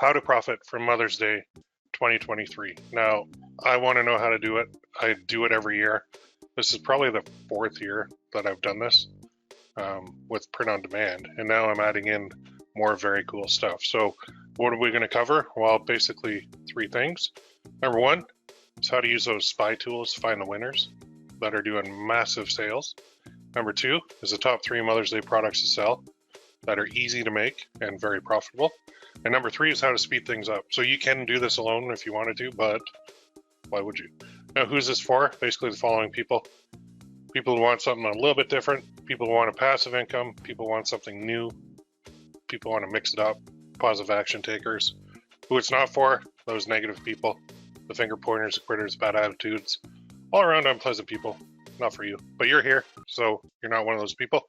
how to profit from Mother's Day 2023. Now, I want to know how to do it. I do it every year. This is probably the 4th year that I've done this with print on demand, and now I'm adding in more very cool stuff. So what are we going to cover? Well, basically 3 things. Number 1 is how to use those spy tools to find the winners that are doing massive sales. Number 2 is the top 3 Mother's Day products to sell that are easy to make and very profitable. And number 3 is how to speed things up. So you can do this alone if you wanted to, but why would you? Now, who's this for? Basically the following people. People who want something a little bit different, people who want a passive income, people who want something new, people who want to mix it up, positive action takers. Who it's not for, those negative people, the finger pointers, the quitters, bad attitudes, all around unpleasant people. Not for you, but you're here, so you're not one of those people.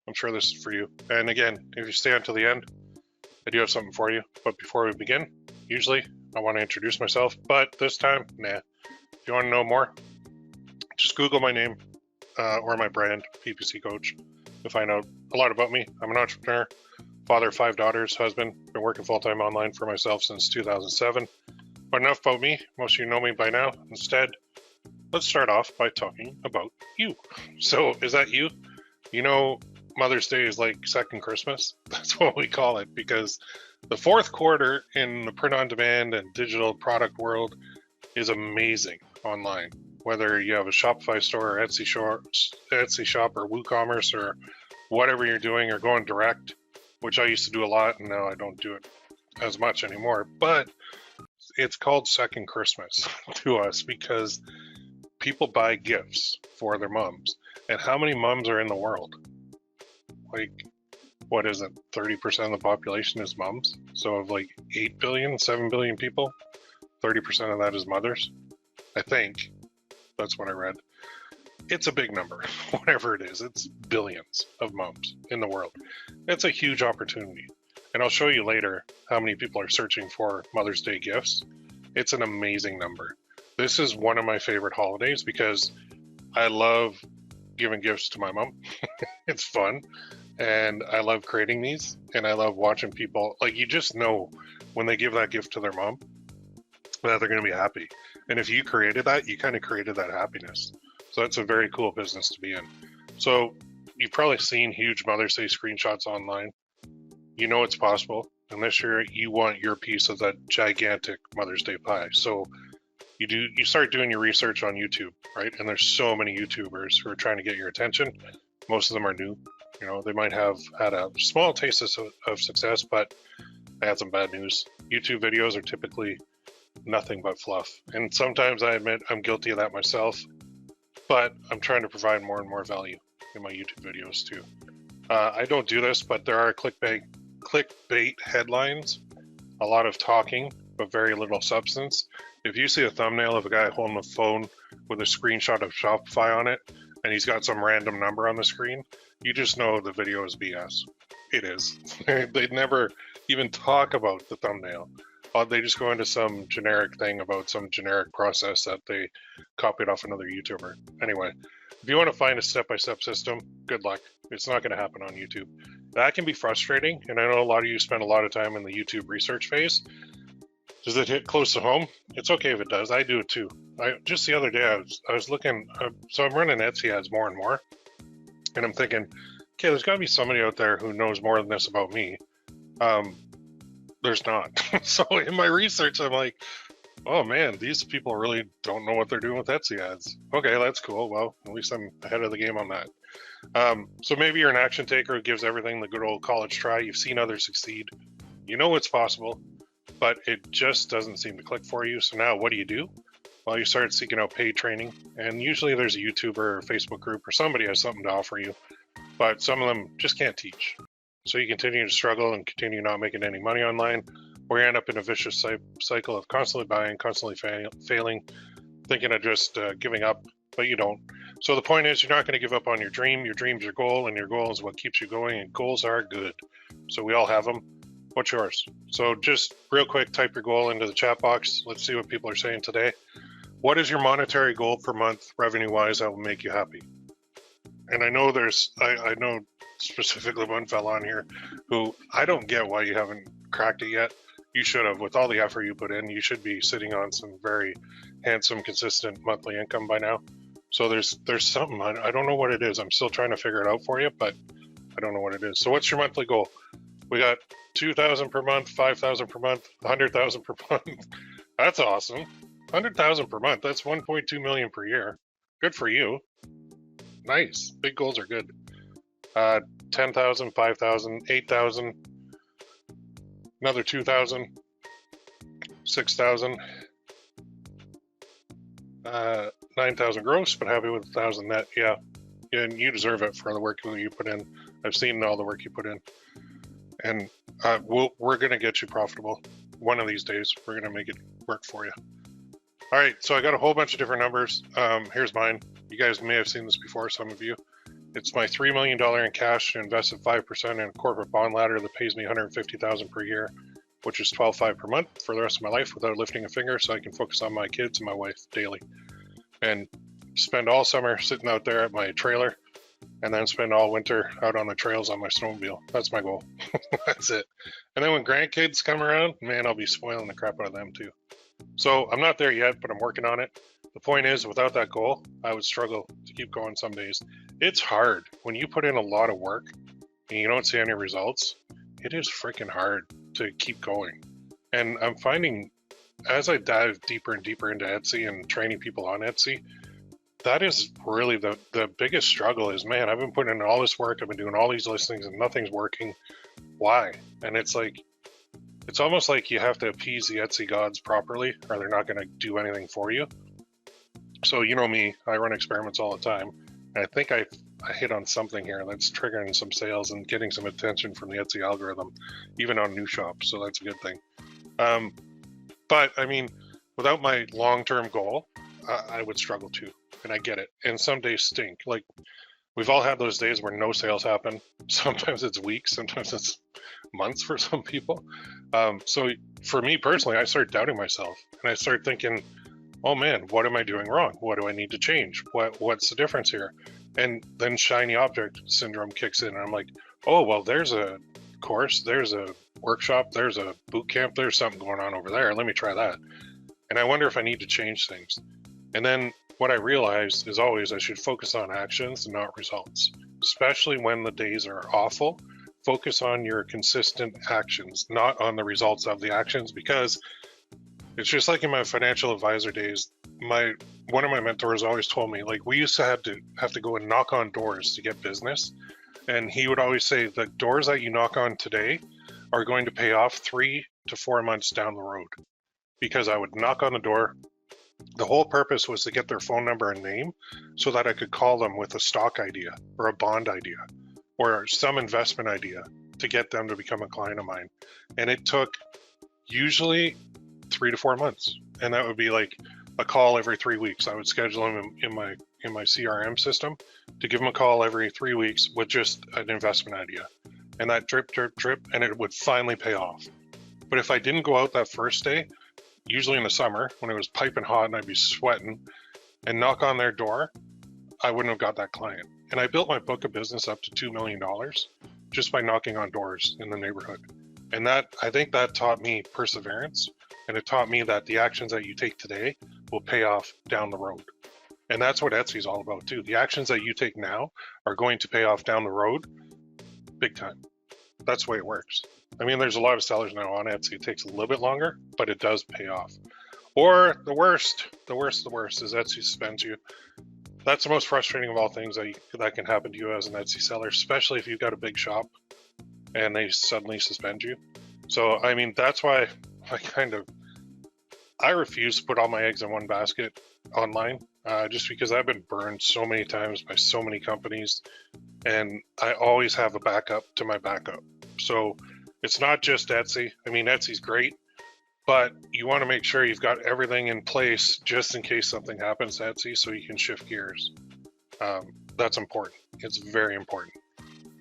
I'm sure this is for you. And again, if you stay until the end, I do have something for you. But before we begin, usually I want to introduce myself, but this time, nah. If you want to know more, just Google my name or my brand, PPC Coach, to find out a lot about me. I'm an entrepreneur, father of 5 daughters, husband, been working full-time online for myself since 2007. But enough about me. Most of you know me by now. Instead, let's start off by talking about you. So is that you? You know, Mother's Day is like second Christmas. That's what we call it, because the 4th quarter in the print on demand and digital product world is amazing online. Whether you have a Shopify store or Etsy shop or WooCommerce or whatever you're doing, or going direct, which I used to do a lot and now I don't do it as much anymore. But it's called second Christmas to us because people buy gifts for their moms. And how many moms are in the world? Like, what is it? 30% of the population is moms. So of like 8 billion, 7 billion people, 30% of that is mothers. I think that's what I read. It's a big number, whatever it is. It's billions of moms in the world. It's a huge opportunity. And I'll show you later how many people are searching for Mother's Day gifts. It's an amazing number. This is one of my favorite holidays because I love giving gifts to my mom. It's fun. And I love creating these. And I love watching people, like, you just know when they give that gift to their mom that they're going to be happy. And if you created that, you kind of created that happiness. So that's a very cool business to be in. So you've probably seen huge Mother's Day screenshots online. You know it's possible. And this year you want your piece of that gigantic Mother's Day pie. So you start doing your research on YouTube, right? And there's so many YouTubers who are trying to get your attention. Most of them are new. You know, they might have had a small taste of success, but they had some bad news. YouTube videos are typically nothing but fluff. And sometimes I admit I'm guilty of that myself, but I'm trying to provide more and more value in my YouTube videos too. I don't do this, but there are clickbait headlines, a lot of talking, but very little substance. If you see a thumbnail of a guy holding a phone with a screenshot of Shopify on it, and he's got some random number on the screen, you just know the video is BS. It is. They never even talk about the thumbnail. They just go into some generic thing about some generic process that they copied off another YouTuber. Anyway, if you want to find a step-by-step system, good luck. It's not going to happen on YouTube. That can be frustrating, and I know a lot of you spend a lot of time in the YouTube research phase. Does it hit close to home? It's okay if it does. I do it too. Just the other day, I was looking, so I'm running Etsy ads more and more, and I'm thinking, okay, there's got to be somebody out there who knows more than this about me. There's not. So in my research, I'm like, oh man, these people really don't know what they're doing with Etsy ads. Okay, that's cool. Well, at least I'm ahead of the game on that. So maybe you're an action taker who gives everything the good old college try. You've seen others succeed. You know it's possible, but it just doesn't seem to click for you. So now what do? Well, you start seeking out paid training, and usually there's a YouTuber or Facebook group or somebody has something to offer you, but some of them just can't teach. So you continue to struggle and continue not making any money online, or you end up in a vicious cycle of constantly buying, constantly failing, thinking of just giving up, but you don't. So the point is, you're not going to give up on your dream. Your dream's your goal, and your goal is what keeps you going, and goals are good. So we all have them. What's yours? So just real quick, type your goal into the chat box. Let's see what people are saying today. What is your monetary goal per month, revenue-wise, that will make you happy? And I know I know specifically one fella on here who I don't get why you haven't cracked it yet. you should have, with all the effort you put in, you should be sitting on some very handsome, consistent monthly income by now. So there's something, I don't know what it is. I'm still trying to figure it out for you, but I don't know what it is. So what's your monthly goal? We got 2,000 per month, 5,000 per month, 100,000 per month. That's awesome. 100,000 per month. That's 1.2 million per year. Good for you. Nice. Big goals are good. 10,000, 5,000, 8,000, another 2,000, 6,000, 9,000 gross, but happy with 1,000 net. Yeah, and you deserve it for the work that you put in. I've seen all the work you put in, and we're gonna get you profitable. One of these days, we're gonna make it work for you. All right, so I got a whole bunch of different numbers. Here's mine. You guys may have seen this before, some of you. It's my $3 million in cash invested 5% in a corporate bond ladder that pays me $150,000 per year, which is $12,500 per month for the rest of my life without lifting a finger, so I can focus on my kids and my wife daily. And spend all summer sitting out there at my trailer, and then spend all winter out on the trails on my snowmobile. That's my goal. That's it. And then when grandkids come around, man, I'll be spoiling the crap out of them too. So I'm not there yet, but I'm working on it. The point is, without that goal, I would struggle to keep going some days. It's hard. When you put in a lot of work and you don't see any results, it is freaking hard to keep going. And I'm finding, as I dive deeper and deeper into Etsy and training people on Etsy, that is really the biggest struggle is, man, I've been putting in all this work, I've been doing all these listings and nothing's working. Why? And it's like, it's almost like you have to appease the Etsy gods properly or they're not going to do anything for you. So you know me, I run experiments all the time. And I think I hit on something here that's triggering some sales and getting some attention from the Etsy algorithm, even on new shops. So that's a good thing. But I mean, without my long-term goal, I would struggle too. And I get it. And some days stink. Like we've all had those days where no sales happen. Sometimes it's weeks, sometimes it's months for some people. So for me personally, I started doubting myself and I started thinking, oh man, what am I doing wrong? What do I need to change? What's the difference here? And then shiny object syndrome kicks in and I'm like, oh, well, there's a course, there's a workshop, there's a boot camp, there's something going on over there. Let me try that. And I wonder if I need to change things. And then what I realized is always I should focus on actions and not results, especially when the days are awful. Focus on your consistent actions, not on the results of the actions, because it's just like in my financial advisor days, one of my mentors always told me, like, we used to have to go and knock on doors to get business. And he would always say the doors that you knock on today are going to pay off 3 to 4 months down the road. Because I would knock on the door. The whole purpose was to get their phone number and name so that I could call them with a stock idea or a bond idea or some investment idea to get them to become a client of mine. And it took usually 3 to 4 months. And that would be like a call every 3 weeks. I would schedule them in my CRM system to give them a call every 3 weeks with just an investment idea. And that drip, and it would finally pay off. But if I didn't go out that first day, usually in the summer when it was piping hot and I'd be sweating, and knock on their door, I wouldn't have got that client. And I built my book of business up to $2 million just by knocking on doors in the neighborhood. And that, I think that taught me perseverance. And it taught me that the actions that you take today will pay off down the road. And that's what Etsy is all about too. The actions that you take now are going to pay off down the road big time. That's the way it works. I mean, there's a lot of sellers now on Etsy. It takes a little bit longer, but it does pay off. Or the worst is Etsy suspends you. That's the most frustrating of all things that can happen to you as an Etsy seller, especially if you've got a big shop and they suddenly suspend you. So, I mean, that's why I refuse to put all my eggs in one basket online, just because I've been burned so many times by so many companies, and I always have a backup to my backup. So it's not just Etsy. I mean, Etsy's great, but you want to make sure you've got everything in place just in case something happens to Etsy so you can shift gears. That's important. It's very important.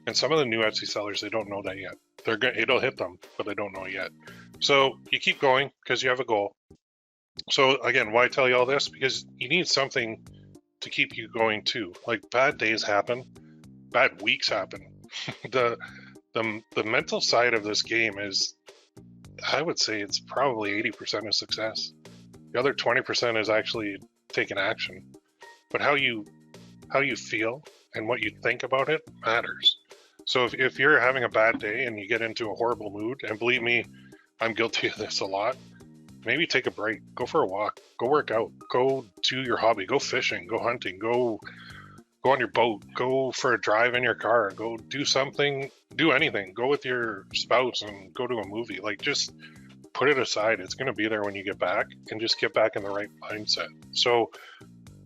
And some of the new Etsy sellers, they don't know that yet. It'll hit them, but they don't know yet. So you keep going because you have a goal. So again, why tell you all this? Because you need something to keep you going too. Like bad days happen, bad weeks happen. The mental side of this game is I would say it's probably 80% of success. The other 20% is actually taking action. But how you feel and what you think about it matters. So if you're having a bad day and you get into a horrible mood, and believe me, I'm guilty of this a lot, maybe take a break, go for a walk, go work out, go do your hobby, go fishing, go hunting, go on your boat, go for a drive in your car, go do something, do anything, go with your spouse and go to a movie. Like, just put it aside. It's going to be there when you get back, and just get back in the right mindset. So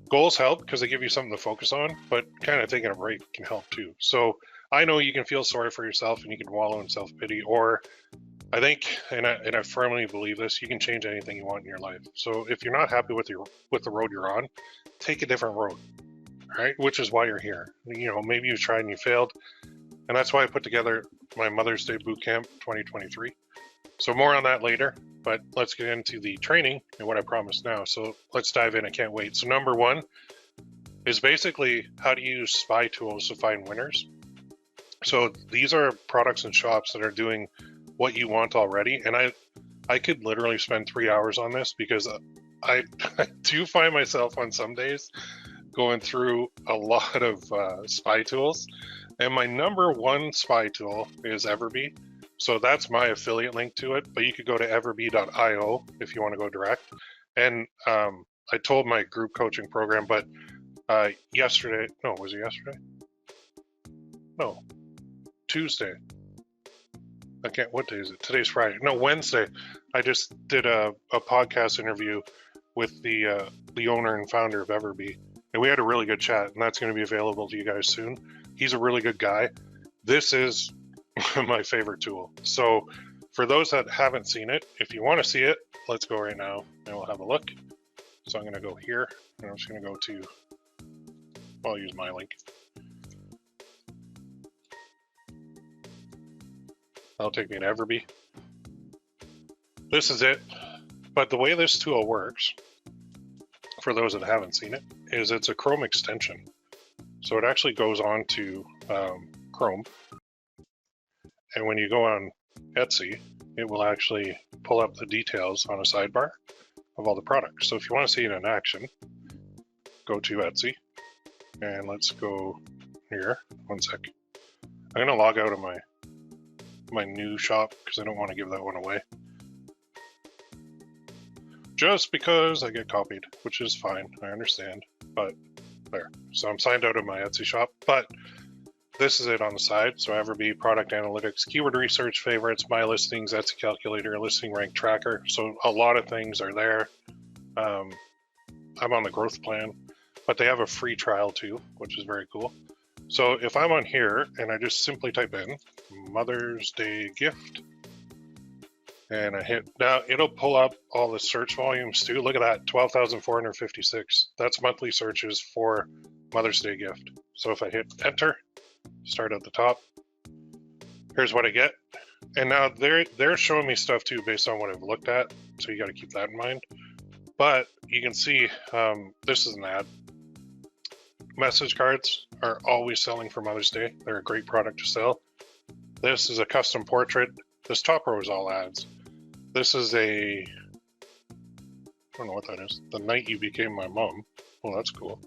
goals help because they give you something to focus on, but kind of taking a break can help too. So I know you can feel sorry for yourself and you can wallow in self-pity, or I think, and I firmly believe this, you can change anything you want in your life. So if you're not happy with the road you're on, take a different road, right? Which is why you're here. You know, maybe you tried and you failed, and that's why I put together my Mother's Day Bootcamp 2023. So more on that later, but let's get into the training and what I promised now. So let's dive in. I can't wait. So number one is basically how to use spy tools to find winners. So these are products and shops that are doing what you want already. And I could literally spend 3 hours on this because I do find myself on some days going through a lot of spy tools. And my number one spy tool is Everbee. So that's my affiliate link to it, but you could go to everbee.io if you want to go direct. And I told my group coaching program, but yesterday, no, was it yesterday? No, Tuesday. I can't, what day is it? Today's Friday. No, Wednesday. I just did a podcast interview with the owner and founder of Everbee, and we had a really good chat, and that's going to be available to you guys soon. He's a really good guy. This is my favorite tool. So for those that haven't seen it, if you want to see it, let's go right now and we'll have a look. So I'm going to go here, and I'm just going to go to, I'll use my link. That'll take me to Everbee. This is it. But the way this tool works, for those that haven't seen it, is it's a Chrome extension. So it actually goes on to Chrome. And when you go on Etsy, it will actually pull up the details on a sidebar of all the products. So if you want to see it in action, go to Etsy, and let's go here. One sec. I'm going to log out of my new shop because I don't want to give that one away. Just because I get copied, which is fine, I understand, but there. So I'm signed out of my Etsy shop, but this is it on the side. So Everbee, product analytics, keyword research, favorites, my listings, Etsy calculator, listing rank tracker. So a lot of things are there. I'm on the growth plan, but they have a free trial too, which is very cool. So if I'm on here and I just simply type in Mother's Day gift, and I hit, now it'll pull up all the search volumes too. Look at that, 12,456. That's monthly searches for Mother's Day gift. So if I hit enter, start at the top, here's what I get. And now they're showing me stuff too based on what I've looked at. So you got to keep that in mind. But you can see this is an ad. Message cards are always selling for Mother's Day. They're a great product to sell. This is a custom portrait. This top row is all ads. This is I don't know what that is. The night you became my mom. Well, that's cool.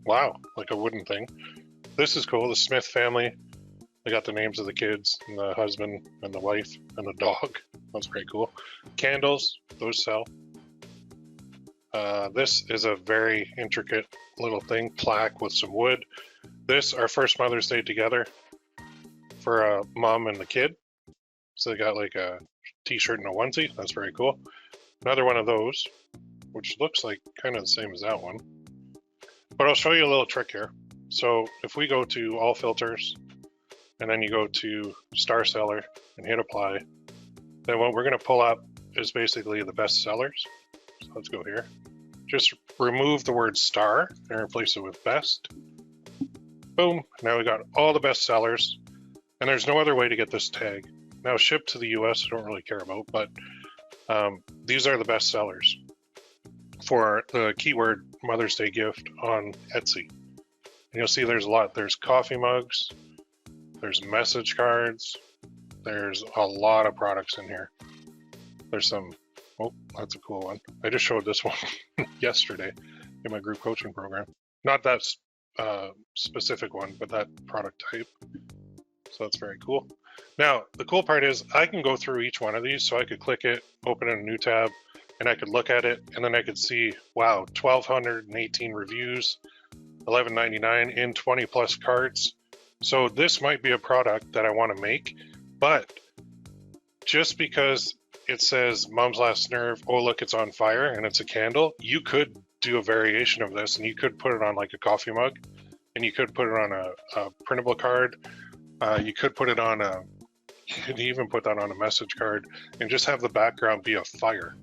Wow, like a wooden thing. This is cool. The Smith family. They got the names of the kids and the husband and the wife and the dog. That's very cool. Candles, those sell. This is a very intricate little thing, plaque with some wood. This, our first Mother's Day together for a mom and the kid. So they got like a t-shirt and a onesie. That's very cool. Another one of those, which looks like kind of the same as that one. But I'll show you a little trick here. So if we go to all filters, and then you go to star seller and hit apply, then what we're going to pull up is basically the best sellers. So let's go here. Just remove the word star and replace it with best. Boom. Now we got all the best sellers, and there's no other way to get this tag. Now shipped to the US, I don't really care about, but these are the best sellers for the keyword Mother's Day gift on Etsy. And you'll see there's a lot. There's coffee mugs, there's message cards, there's a lot of products in here. There's some, oh, that's a cool one. I just showed this one yesterday in my group coaching program. Not that specific one, but that product type. So that's very cool. Now, the cool part is I can go through each one of these. So I could click it, open in a new tab, and I could look at it, and then I could see, wow, 1,218 reviews, $11.99 in 20 plus carts. So this might be a product that I want to make, but just because it says Mom's Last Nerve, oh look, it's on fire, and it's a candle, you could do a variation of this, and you could put it on like a coffee mug, and you could put it on a printable card. You could put it on you could even put that on a message card and just have the background be a fire.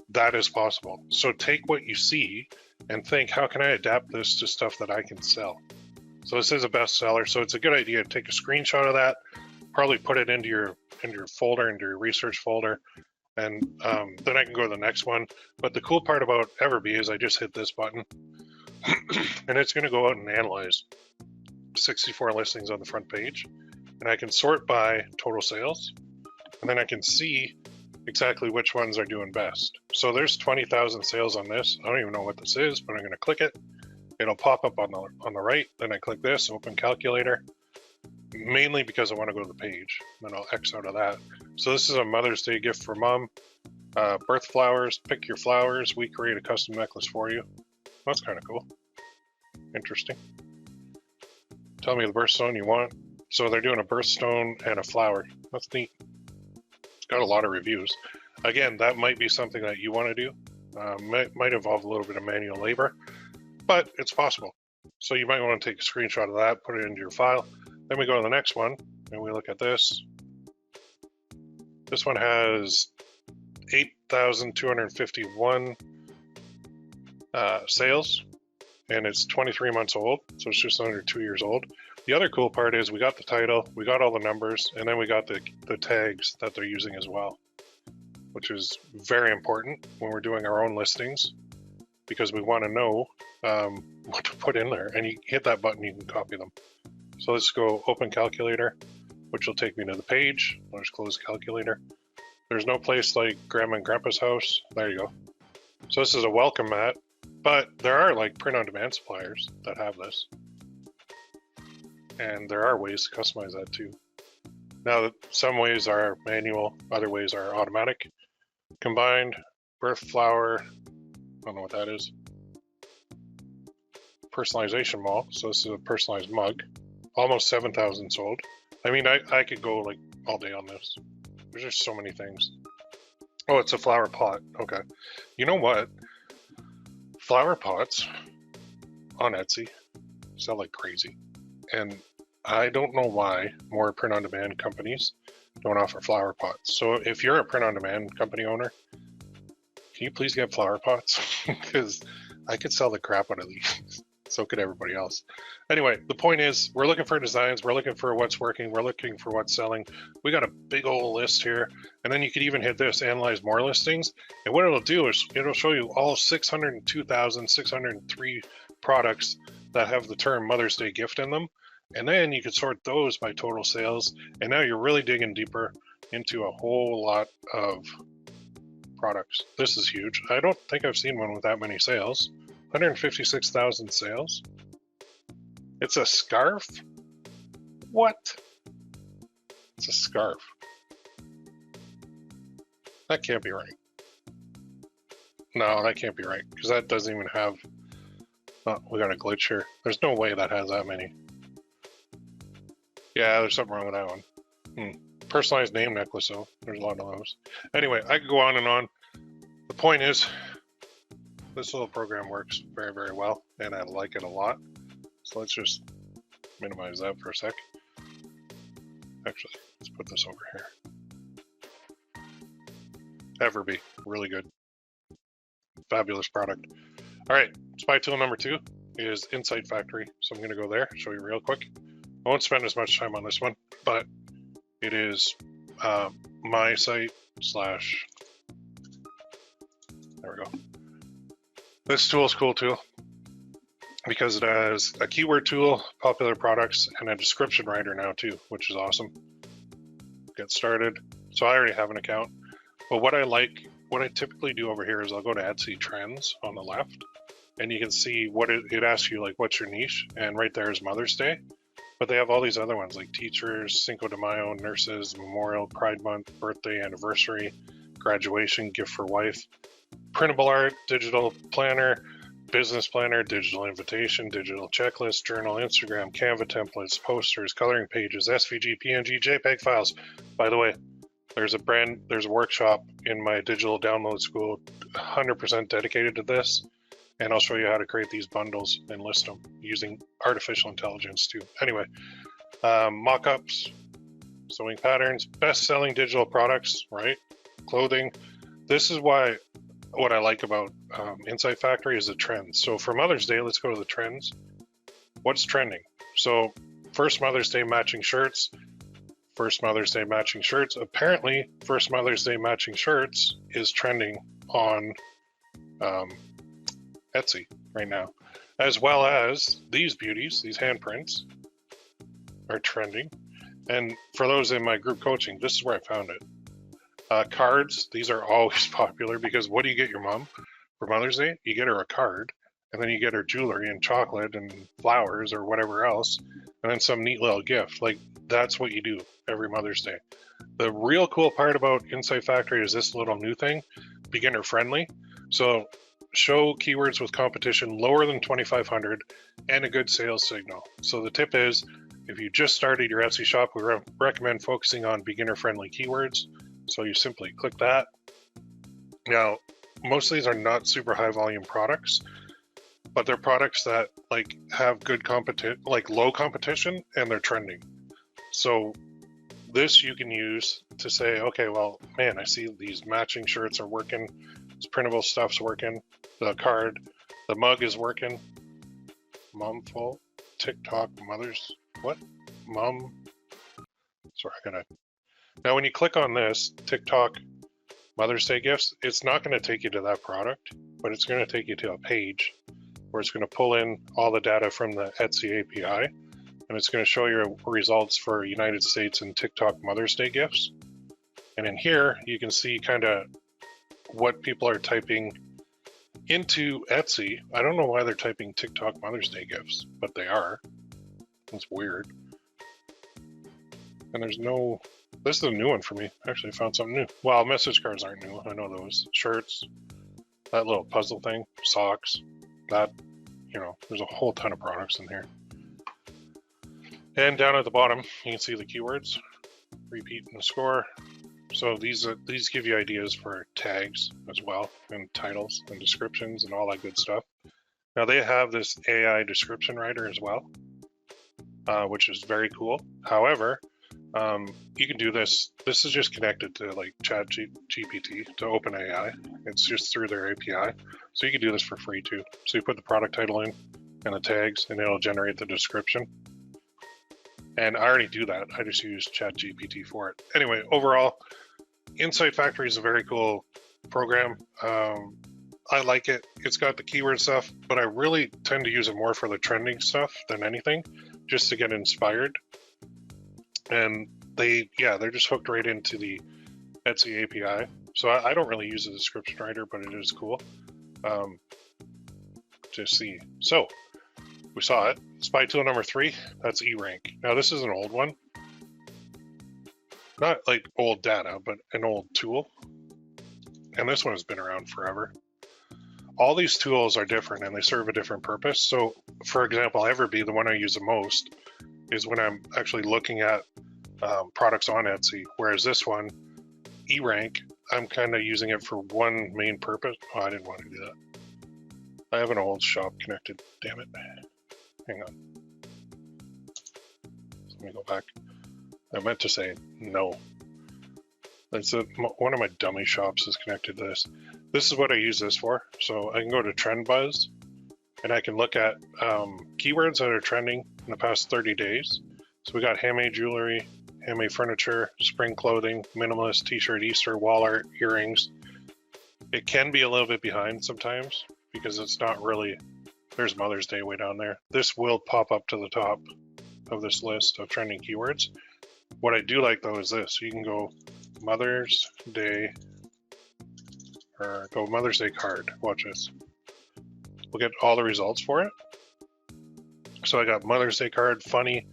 That is possible. So take what you see and think, how can I adapt this to stuff that I can sell? So this is a bestseller, so it's a good idea to take a screenshot of that, probably put it into your folder, into your research folder, and then I can go to the next one. But the cool part about Everbee is I just hit this button, and it's going to go out and analyze 64 listings on the front page, and I can sort by total sales, and then I can see exactly which ones are doing best. So there's 20,000 sales on this. I don't even know what this is, but I'm going to click it. It'll pop up on the right. Then I click this, open calculator, mainly because I want to go to the page. Then I'll X out of that. So this is a Mother's Day gift for mom. Birth flowers, pick your flowers. We create a custom necklace for you. That's kind of cool. Interesting. Tell me the birthstone you want. So they're doing a birthstone and a flower. That's neat. It's got a lot of reviews. Again, that might be something that you want to do. Might involve a little bit of manual labor, but it's possible. So you might want to take a screenshot of that, put it into your file. Then we go to the next one, and we look at this. This one has 8,251 sales, and it's 23 months old, so it's just under 2 years old. The other cool part is we got the title, we got all the numbers, and then we got the tags that they're using as well, which is very important when we're doing our own listings, because we want to know what to put in there. And you hit that button, you can copy them. So let's go open calculator, which will take me to the page. I'll just close calculator. There's no place like Grandma and Grandpa's house. There you go. So this is a welcome mat, but there are like print-on-demand suppliers that have this. And there are ways to customize that too. Now, some ways are manual, other ways are automatic. Combined, birth flower, I don't know what that is. Personalization mall, so this is a personalized mug. Almost 7,000 sold. I mean, I could go like all day on this. There's just so many things. Oh, it's a flower pot. Okay. You know what? Flower pots on Etsy sell like crazy. And I don't know why more print-on-demand companies don't offer flower pots. So if you're a print-on-demand company owner, can you please get flower pots? Because I could sell the crap out of these. So could everybody else. Anyway, the point is, we're looking for designs, we're looking for what's working, we're looking for what's selling. We got a big old list here, and then you could even hit this, analyze more listings, and what it'll do is it'll show you all 602,603 products that have the term Mother's Day gift in them, and then you could sort those by total sales, and now you're really digging deeper into a whole lot of products. This is huge. I don't think I've seen one with that many sales. 156,000 sales. It's a scarf? What? It's a scarf. That can't be right. No, that can't be right, because that doesn't even have... Oh, we got a glitch here. There's no way that has that many. Yeah, there's something wrong with that one. Personalized name necklace, though. There's a lot of those. Anyway, I could go on and on. The point is, this little program works very, very well, and I like it a lot. So let's just minimize that for a sec. Actually, let's put this over here. Everbee, really good. Fabulous product. All right, spy tool number 2 is Insight Factory. So I'm gonna go there, show you real quick. I won't spend as much time on this one, but it is my site / there we go. This tool is cool too, because it has a keyword tool, popular products, and a description writer now too, which is awesome. Get started. So I already have an account. But what I typically do over here is I'll go to Etsy Trends on the left, and you can see what it asks you, like, what's your niche? And right there is Mother's Day. But they have all these other ones like teachers, Cinco de Mayo, nurses, Memorial, Pride Month, birthday, anniversary, graduation, gift for wife, printable art, digital planner, business planner, digital invitation, digital checklist, journal, Instagram, Canva templates, posters, coloring pages, SVG, PNG, JPEG files. By the way, there's a workshop in my digital download school 100% dedicated to this. And I'll show you how to create these bundles and list them using artificial intelligence too. Anyway, mock-ups, sewing patterns, best-selling digital products, right? Clothing. This is what I like about Insight Factory is the trends. So for Mother's Day, let's go to the trends. What's trending? So first Mother's Day matching shirts. First Mother's Day matching shirts. Apparently, first Mother's Day matching shirts is trending on Etsy right now, as well as these beauties, these handprints are trending. And for those in my group coaching, this is where I found it. Cards, these are always popular because what do you get your mom for Mother's Day? You get her a card, and then you get her jewelry and chocolate and flowers or whatever else, and then some neat little gift. Like, that's what you do every Mother's Day. The real cool part about Insight Factory is this little new thing, beginner friendly. So show keywords with competition lower than 2,500 and a good sales signal. So the tip is, if you just started your Etsy shop, we recommend focusing on beginner friendly keywords. So you simply click that. Now, most of these are not super high volume products, but they're products that like have good low competition, and they're trending. So this you can use to say, okay, well, man, I see these matching shirts are working. This printable stuff's working. The card, the mug is working. Momful, TikTok, mothers, what? Mom. Sorry, Now, when you click on this, TikTok Mother's Day gifts, it's not going to take you to that product, but it's going to take you to a page where it's going to pull in all the data from the Etsy API, and it's going to show you results for United States and TikTok Mother's Day gifts. And in here, you can see kind of what people are typing into Etsy. I don't know why they're typing TikTok Mother's Day gifts, but they are. It's weird. And there's no, this is a new one for me. I actually found something new. Well, message cards aren't new. I know those. Shirts, that little puzzle thing, socks, that, there's a whole ton of products in here. And down at the bottom, you can see the keywords, repeat and the score. So these give you ideas for tags as well, and titles and descriptions and all that good stuff. Now they have this AI description writer as well, which is very cool. However, you can do this. This is just connected to like ChatGPT, to OpenAI. It's just through their API. So you can do this for free too. So you put the product title in and the tags, and it'll generate the description. And I already do that. I just use ChatGPT for it. Anyway, overall, Insight Factory is a very cool program. I like it. It's got the keyword stuff, but I really tend to use it more for the trending stuff than anything, just to get inspired. And they're just hooked right into the Etsy API. So I don't really use a description writer, but it is cool to see. So we saw it. Spy tool number 3, that's eRank. Now this is an old one. Not like old data, but an old tool. And this one has been around forever. All these tools are different and they serve a different purpose. So for example, Everbee, the one I use the most, is when I'm actually looking at products on Etsy. Whereas this one, eRank, I'm kind of using it for one main purpose. Oh, I didn't want to do that. I have an old shop connected, damn it. Hang on. Let me go back. I meant to say no. One of my dummy shops is connected to this. This is what I use this for. So I can go to Trend Buzz and I can look at keywords that are trending in the past 30 days. So we got handmade jewelry, handmade furniture, spring clothing, minimalist t-shirt, Easter, wall art, earrings. It can be a little bit behind sometimes because it's not really, there's Mother's Day way down there. This will pop up to the top of this list of trending keywords. What I do like though is this. You can go Mother's Day or go Mother's Day card. Watch this. We'll get all the results for it. So I got Mother's Day card, funny,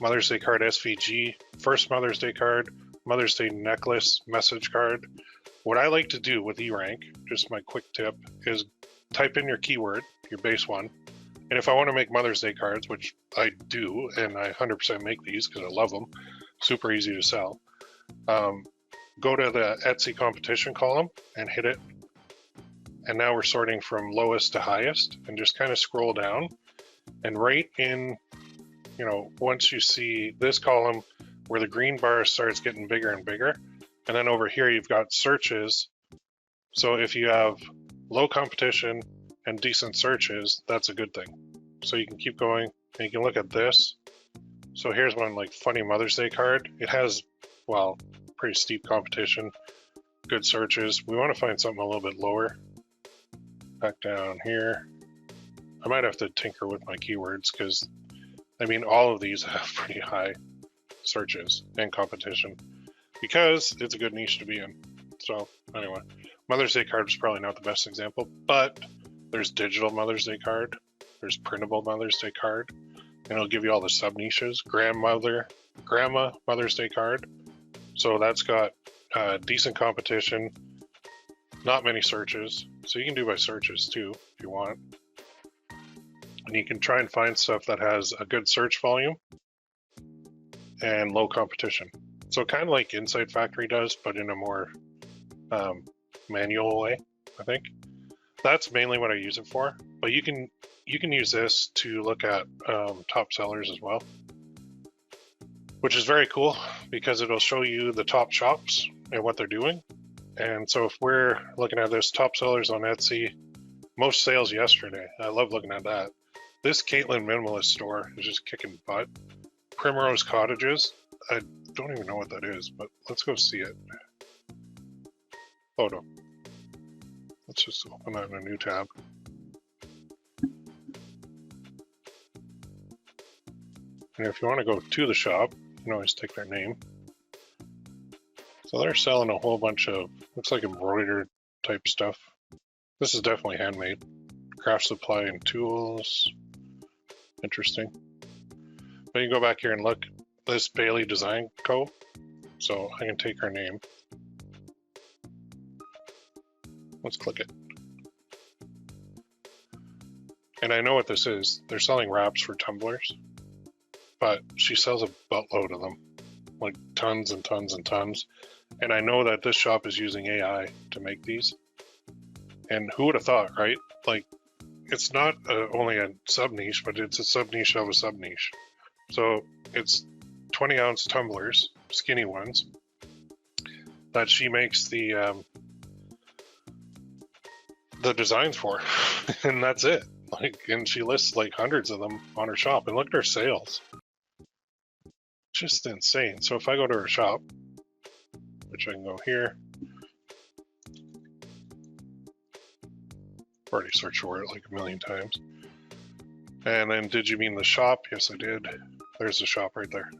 Mother's Day card SVG, first Mother's Day card, Mother's Day necklace, message card. What I like to do with eRank, just my quick tip, is type in your keyword, your base one. And if I want to make Mother's Day cards, which I do, and I 100% make these because I love them, super easy to sell, go to the Etsy competition column and hit it. And now we're sorting from lowest to highest and just kind of scroll down. And right in, once you see this column where the green bar starts getting bigger and bigger, and then over here you've got searches. So if you have low competition and decent searches, that's a good thing. So you can keep going and you can look at this. So here's one like funny Mother's Day card. It has, well, pretty steep competition, good searches. We want to find something a little bit lower. Back down here. I might have to tinker with my keywords because, I mean, all of these have pretty high searches and competition because it's a good niche to be in. So anyway, Mother's Day card is probably not the best example, but there's digital Mother's Day card, there's printable Mother's Day card, and it'll give you all the sub niches. Grandma Mother's Day card. So that's got decent competition, not many searches. So you can do by searches too if you want. And you can try and find stuff that has a good search volume and low competition. So kind of like Insight Factory does, but in a more manual way, I think. That's mainly what I use it for. But you can use this to look at top sellers as well, which is very cool because it'll show you the top shops and what they're doing. And so if we're looking at this, top sellers on Etsy, most sales yesterday. I love looking at that. This Caitlin Minimalist store is just kicking butt. Primrose Cottages, I don't even know what that is, but let's go see it. Oh no. Let's just open that in a new tab. And if you want to go to the shop, you can always take their name. So they're selling a whole bunch of, looks like embroidered type stuff. This is definitely handmade. Craft supply and tools. Interesting. But you can go back here and look. This Bailey Design Co. So I can take her name. Let's click it. And I know what this is. They're selling wraps for tumblers. But she sells a buttload of them. Like tons and tons and tons. And I know that this shop is using AI to make these. And who would have thought, right? Like, it's not only a sub niche, but it's a sub niche of a sub niche. So it's 20-ounce tumblers, skinny ones, that she makes the designs for, and that's it. Like, and she lists like hundreds of them on her shop. And look at her sales, just insane. So if I go to her shop, which I can go here. I've already searched for it like a million times. And then, did you mean the shop? Yes, I did. There's the shop right there.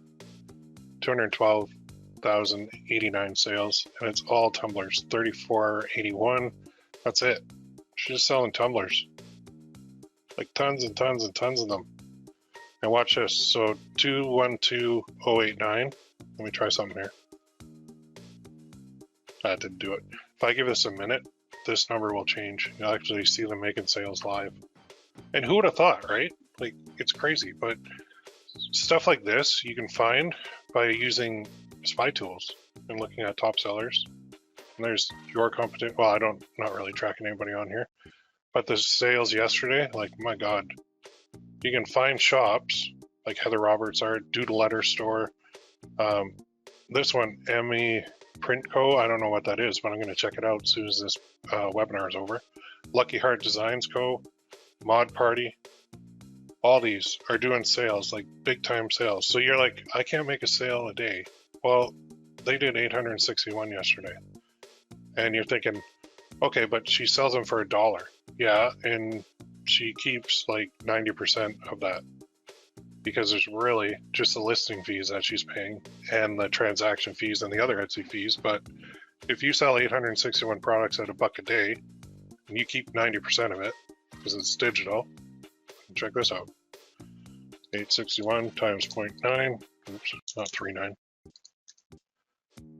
212,089 sales, and it's all tumblers. 3481. That's it. She's just selling tumblers. Like tons and tons and tons of them. And watch this. So 212089. Let me try something here. That didn't do it. If I give this a minute, this number will change. You'll actually see them making sales live. And who would have thought, right? Like, it's crazy. But stuff like this you can find by using spy tools and looking at top sellers. And there's your competition. Well, not really tracking anybody on here. But the sales yesterday, like, my God. You can find shops like Heather Roberts Art, Doodle Letter Store. This one, Emmy Print Co. I don't know what that is, but I'm going to check it out as soon as this webinar is over. Lucky Heart Designs Co. Mod Party. All these are doing sales, like big time sales. So you're like, I can't make a sale a day. Well, they did 861 yesterday. And you're thinking, okay, but she sells them for $1. Yeah, and she keeps like 90% of that because there's really just the listing fees that she's paying and the transaction fees and the other Etsy fees, but if you sell 861 products at $1 a day, and you keep 90% of it, because it's digital, check this out. 861 times 0.9, oops, it's not 39.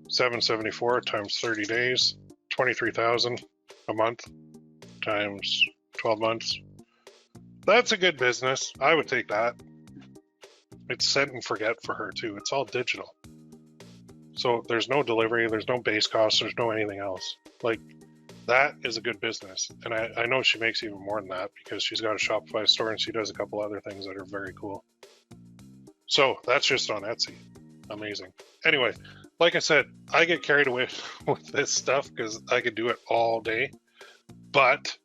774 times 30 days, 23,000 a month times 12 months. That's a good business. I would take that. It's set and forget for her too. It's all digital. So there's no delivery, there's no base costs, there's no anything else. Like, that is a good business. And I know she makes even more than that because she's got a Shopify store and she does a couple other things that are very cool. So that's just on Etsy. Amazing. Anyway, like I said, I get carried away with this stuff because I could do it all day. But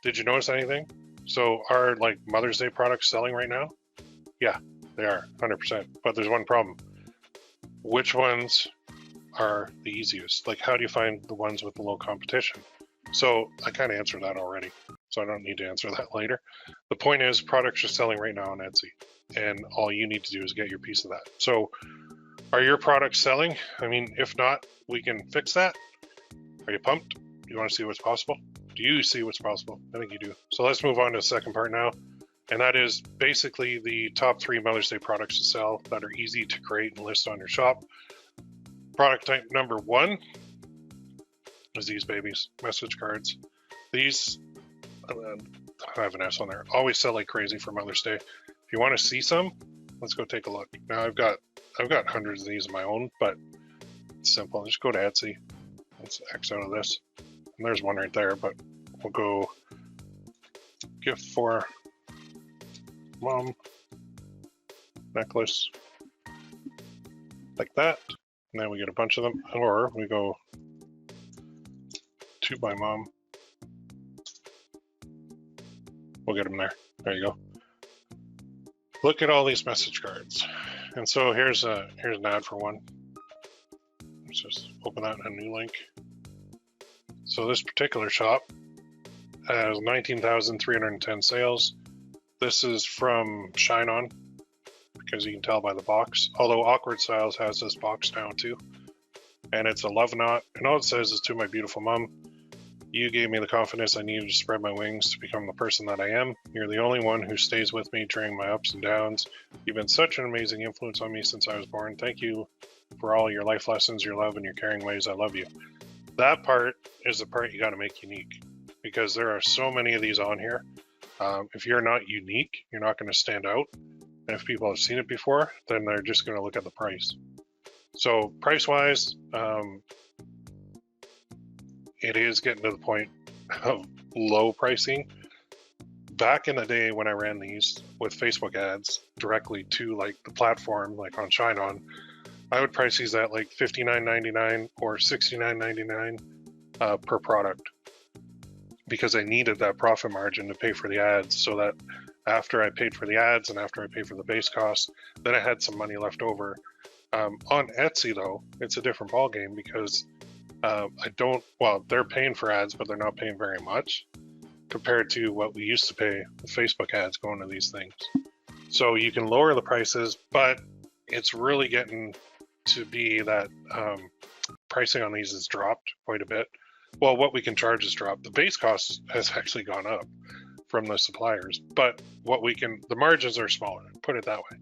did you notice anything? So are like Mother's Day products selling right now? Yeah, they are 100%. But there's one problem. Which ones are the easiest? Like, how do you find the ones with the low competition? So I kind of answered that already, so I don't need to answer that later. The point is, products are selling right now on Etsy, and all you need to do is get your piece of that. So are your products selling? I mean, if not, we can fix that. Are you pumped? Do you want to see what's possible? Do you see what's possible? I think you do. So let's move on to the second part now, and that is basically the top 3 Mother's Day products to sell that are easy to create and list on your shop. Product type number 1 is these babies, message cards. These, I have an S on there, always sell like crazy for Mother's Day. If you want to see some, let's go take a look. Now I've got hundreds of these of my own, but it's simple. Just go to Etsy. Let's X out of this. And there's one right there, but we'll go gift for mom, necklace, like that. And then we get a bunch of them, or we go to my mom. We'll get them there. There you go. Look at all these message cards. And so here's an ad for one. Let's just open that in a new link. So this particular shop has 19,310 sales. This is from Shine On, because you can tell by the box. Although Awkward Styles has this box now too. And it's a love knot. And all it says is, to my beautiful mom, you gave me the confidence I needed to spread my wings to become the person that I am. You're the only one who stays with me during my ups and downs. You've been such an amazing influence on me since I was born. Thank you for all your life lessons, your love, and your caring ways. I love you. That part is the part you got to make unique, because there are so many of these on here. If you're not unique, you're not going to stand out. And if people have seen it before, then they're just going to look at the price. So price-wise, it is getting to the point of low pricing. Back in the day when I ran these with Facebook ads directly to like the platform, like on Shine On, I would price these at like $59.99 or $69.99 per product, because I needed that profit margin to pay for the ads, so that after I paid for the ads and after I paid for the base cost, then I had some money left over. On Etsy though, it's a different ballgame, because they're paying for ads, but they're not paying very much compared to what we used to pay with Facebook ads going to these things. So you can lower the prices, but it's really getting to be that pricing on these has dropped quite a bit. Well, what we can charge has dropped. The base cost has actually gone up from the suppliers, but the margins are smaller, put it that way.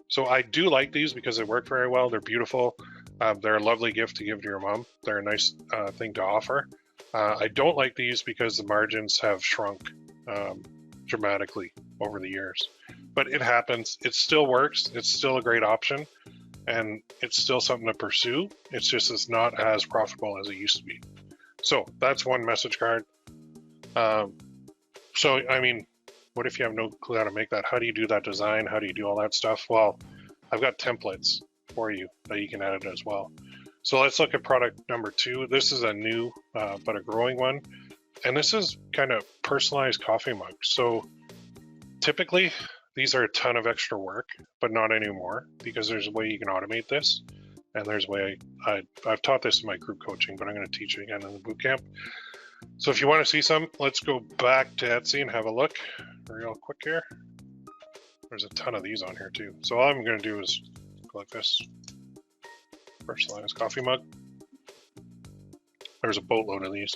So I do like these because they work very well. They're beautiful. They're a lovely gift to give to your mom. They're a nice thing to offer. I don't like these because the margins have shrunk dramatically over the years. But it happens. It still works. It's still a great option. And it's still something to pursue. It's just it's not as profitable as it used to be. So that's one message card. So, I mean, what if you have no clue how to make that? How do you do that design? How do you do all that stuff? Well, I've got templates for you that you can edit as well. So let's look at product number 2. This is a new but a growing one. And this is kind of personalized coffee mugs. So typically these are a ton of extra work, but not anymore, because there's a way you can automate this. And there's a way I've taught this in my group coaching, but I'm going to teach it again in the bootcamp. So if you want to see some, let's go back to Etsy and have a look real quick here. There's a ton of these on here too. So all I'm going to do is go like this. Personalized coffee mug. There's a boatload of these.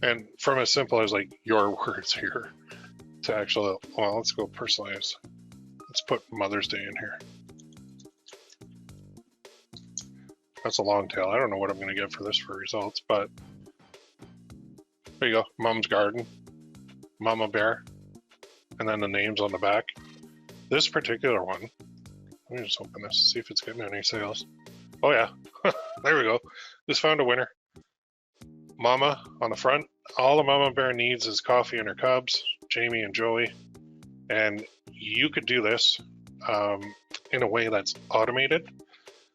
And from as simple as like your words here to actually, well, let's go personalize. Let's put Mother's Day in here. That's a long tail. I don't know what I'm going to get for this for results, but there you go. Mom's Garden, Mama Bear, and then the names on the back. This particular one, let me just open this, see if it's getting any sales. Oh yeah, there we go. This found a winner. Mama on the front. All the Mama Bear needs is coffee and her cubs, Jamie and Joey. And you could do this in a way that's automated.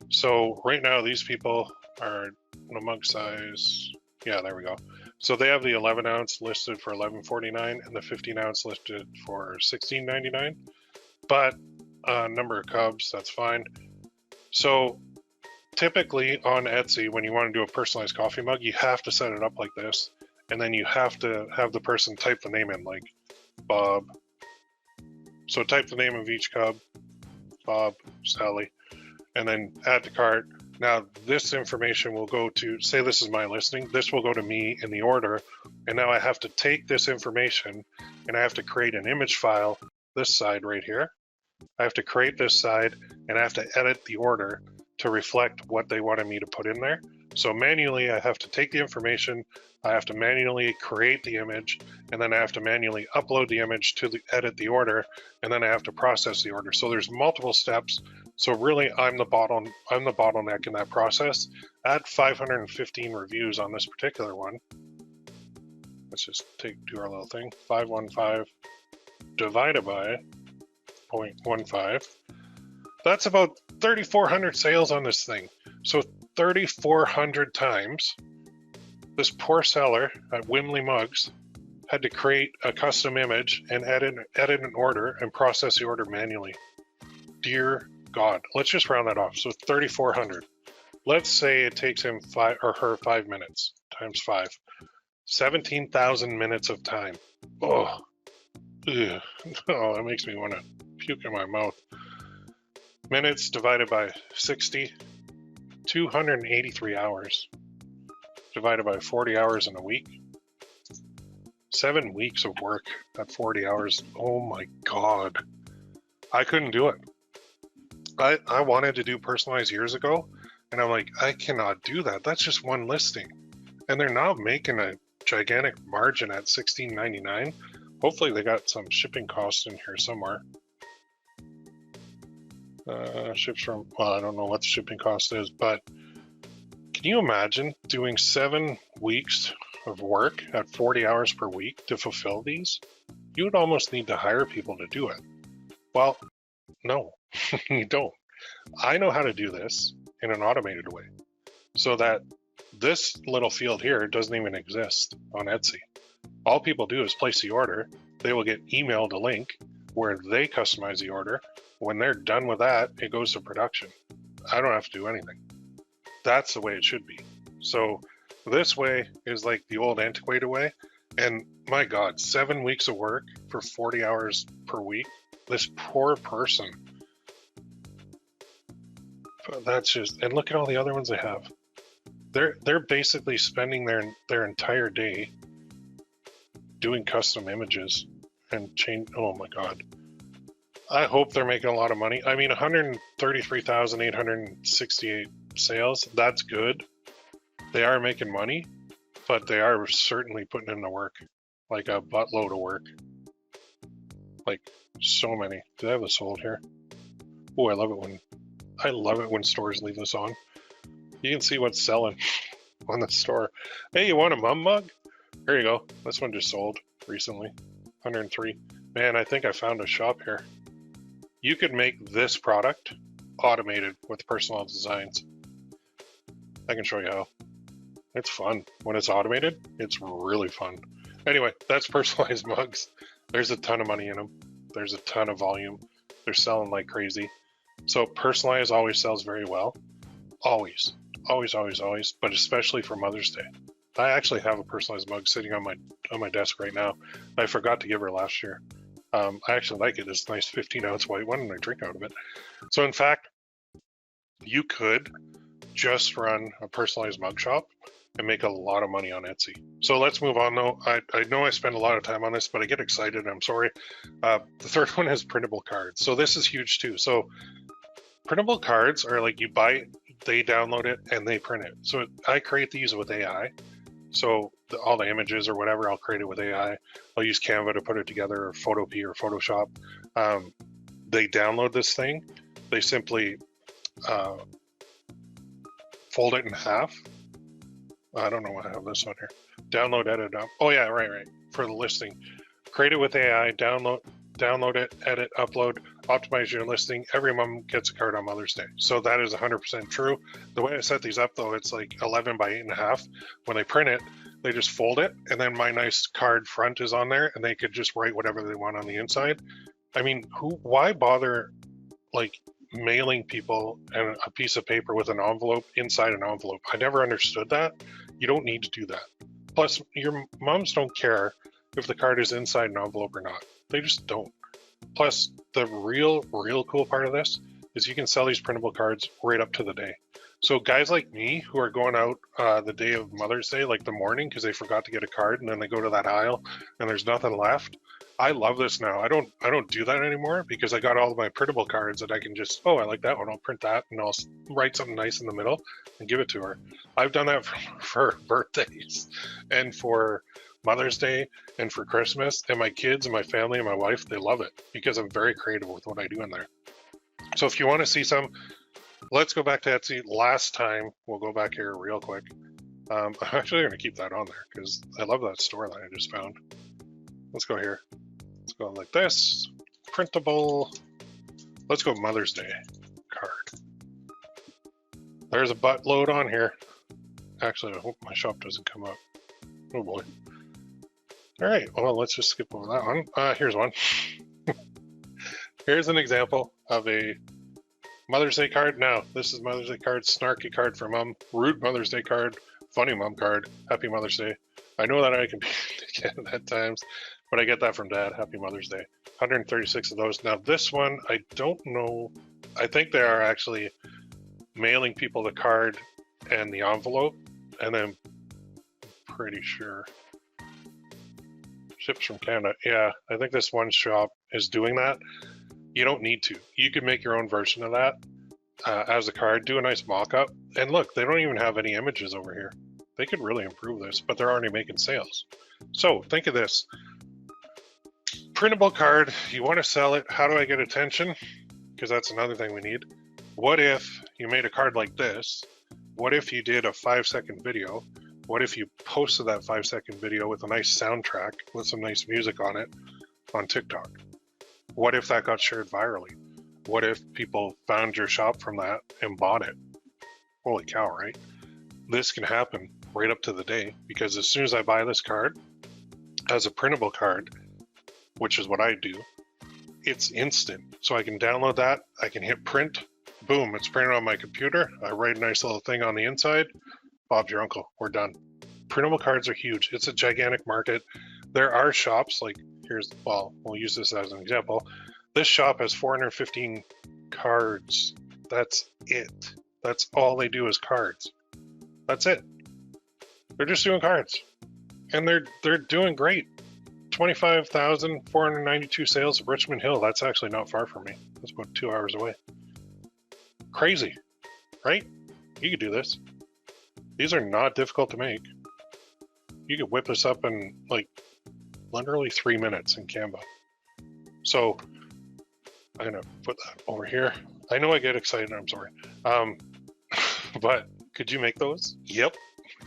So right now these people are the mug size. Yeah, there we go. So they have the 11 ounce listed for $11.49 and the 15 ounce listed for $16.99. But number of cubs, that's fine. So typically on Etsy, when you want to do a personalized coffee mug, you have to set it up like this. And then you have to have the person type the name in, like Bob. So type the name of each cub, Bob, Sally, and then add to cart. Now this information will go to, say this is my listing, this will go to me in the order. And now I have to take this information and I have to create an image file, this side right here. I have to create this side and I have to edit the order to reflect what they wanted me to put in there. So manually, I have to take the information, I have to manually create the image, and then I have to manually upload the image to edit the order, and then I have to process the order. So there's multiple steps. So really, I'm the bottleneck in that process. At 515 reviews on this particular one, let's just do our little thing. 515 divided by 0.15. That's about 3,400 sales on this thing. So 3,400 times, this poor seller at Wimley Mugs had to create a custom image and edit an order and process the order manually. Dear God, let's just round that off. So 3,400. Let's say it takes him 5 minutes times 5. 17,000 minutes of time. Oh, ugh. Oh, that makes me want to puke in my mouth. Minutes divided by 60, 283 hours. Divided by 40 hours in a week. 7 weeks of work at 40 hours. Oh my God. I couldn't do it. I wanted to do personalized years ago, and I'm like, I cannot do that. That's just one listing. And they're now making a gigantic margin at $16.99. Hopefully they got some shipping costs in here somewhere. Ships from, well, I don't know what the shipping cost is, but can you imagine doing 7 weeks of work at 40 hours per week to fulfill these? You would almost need to hire people to do it. Well, no, you don't. I know how to do this in an automated way so that this little field here doesn't even exist on Etsy. All people do is place the order. They will get emailed a link where they customize the order. When they're done with that, it goes to production. I don't have to do anything. That's the way it should be. So this way is like the old antiquated way. And my God, 7 weeks of work for 40 hours per week. This poor person. That's just, and look at all the other ones they have. They're basically spending their entire day doing custom images and change. Oh my God. I hope they're making a lot of money. I mean, 133,868 sales, that's good. They are making money, but they are certainly putting in the work, like a buttload of work. Like so many. Do I have this sold here? Oh, I love it when stores leave this on. You can see what's selling on the store. Hey, you want a mum mug? Here you go. This one just sold recently. 103. Man, I think I found a shop here. You could make this product automated with personalized designs. I can show you how. It's fun. When it's automated, it's really fun. Anyway, that's personalized mugs. There's a ton of money in them. There's a ton of volume. They're selling like crazy. So personalized always sells very well. Always, always, always, always, but especially for Mother's Day. I actually have a personalized mug sitting on my desk right now. I forgot to give her last year. I actually like it. It's a nice 15 ounce white one and I drink out of it. So in fact, you could just run a personalized mug shop and make a lot of money on Etsy. So let's move on though. I know I spend a lot of time on this, but I get excited. I'm sorry. The third one is printable cards. So this is huge too. So printable cards are like you buy it, they download it, and they print it. So I create these with AI. So all the images or whatever, I'll create it with AI. I'll use Canva to put it together, or Photopea or Photoshop. They download this thing. They simply fold it in half. I don't know why I have this on here. Download, edit up. Oh yeah, right. For the listing. Create it with AI, download it, edit, upload, optimize your listing. Every mom gets a card on Mother's Day. So that is 100% true. The way I set these up though, it's like 11 by 8.5. When they print it, they just fold it, and then my nice card front is on there, and they could just write whatever they want on the inside. I mean, why bother like mailing people a piece of paper with an envelope inside an envelope? I never understood that. You don't need to do that. Plus, your moms don't care if the card is inside an envelope or not. They just don't. Plus, the real cool part of this is you can sell these printable cards right up to the day. So guys like me who are going out the day of Mother's Day, like the morning, because they forgot to get a card, and then they go to that aisle and there's nothing left. I love this now. I don't do that anymore because I got all of my printable cards that I can just, oh, I like that one, I'll print that, and I'll write something nice in the middle and give it to her. I've done that for birthdays and for Mother's Day and for Christmas, and my kids and my family and my wife, they love it because I'm very creative with what I do in there. So if you want to see some, let's go back to Etsy. Last time, we'll go back here real quick. I'm actually going to keep that on there because I love that store that I just found. Let's go here. Let's go like this. Printable. Let's go Mother's Day card. There's a buttload on here. Actually, I hope my shop doesn't come up. Oh boy. All right, well, let's just skip over that one. Here's one. Here's an example of a Mother's Day card. Now, this is Mother's Day card, snarky card for mom, rude Mother's Day card, funny mom card, happy Mother's Day. I know that I can be at times, but I get that from Dad, happy Mother's Day. 136 of those. Now, this one, I don't know. I think they are actually mailing people the card and the envelope, and I'm pretty sure ships from Canada. Yeah, I think this one shop is doing that. You don't need to. You can make your own version of that as a card, do a nice mock-up, and look, they don't even have any images over here. They could really improve this, but they're already making sales. So think of this. Printable card, you want to sell it. How do I get attention? Because that's another thing we need. What if you made a card like this? What if you did a 5-second video? What if you posted that 5-second video with a nice soundtrack with some nice music on it on TikTok? What if that got shared virally? What if people found your shop from that and bought it? Holy cow, right? This can happen right up to the day, because as soon as I buy this card as a printable card, which is what I do, it's instant. So I can download that, I can hit print, boom, it's printed on my computer. I write a nice little thing on the inside. Bob's your uncle, we're done. Printable cards are huge. It's a gigantic market. There are shops like, well, we'll use this as an example. This shop has 415 cards. That's it. That's all they do is cards. That's it. They're just doing cards. And they're doing great. 25,492 sales at Richmond Hill. That's actually not far from me. That's about 2 hours away. Crazy, right? You could do this. These are not difficult to make. You could whip this up in like literally 3 minutes in Canva. So I'm gonna put that over here. I know I get excited, I'm sorry. But could you make those? Yep,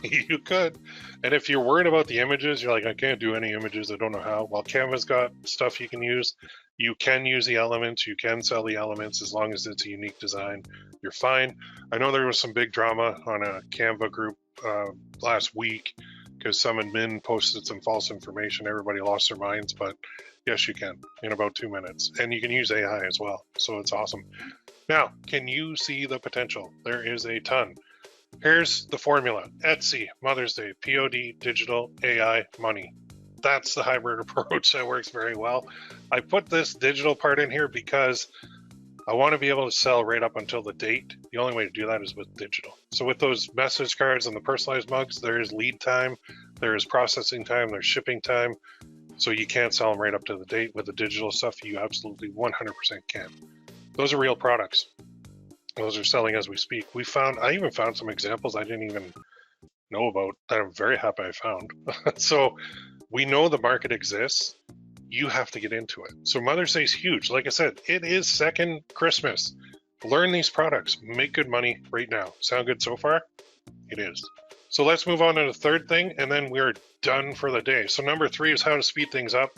you could. And if you're worried about the images, you're like, I can't do any images, I don't know how. Well, Canva's got stuff you can use. You can use the elements, you can sell the elements as long as it's a unique design, you're fine. I know there was some big drama on a Canva group last week because some admin posted some false information. Everybody lost their minds, but yes, you can in about 2 minutes. And you can use AI as well, so it's awesome. Now, can you see the potential? There is a ton. Here's the formula. Etsy, Mother's Day, POD, digital, AI, money. That's the hybrid approach that works very well. I put this digital part in here because I want to be able to sell right up until the date. The only way to do that is with digital. So with those message cards and the personalized mugs, there is lead time, there is processing time, there's shipping time. So you can't sell them right up to the date. With the digital stuff, you absolutely 100% can. Those are real products. Those are selling as we speak. I even found some examples I didn't even know about that I'm very happy I found. So we know the market exists. You have to get into it. So Mother's Day is huge. Like I said, it is second Christmas. Learn these products. Make good money right now. Sound good so far? It is. So let's move on to the third thing, and then we're done for the day. So number 3 is how to speed things up.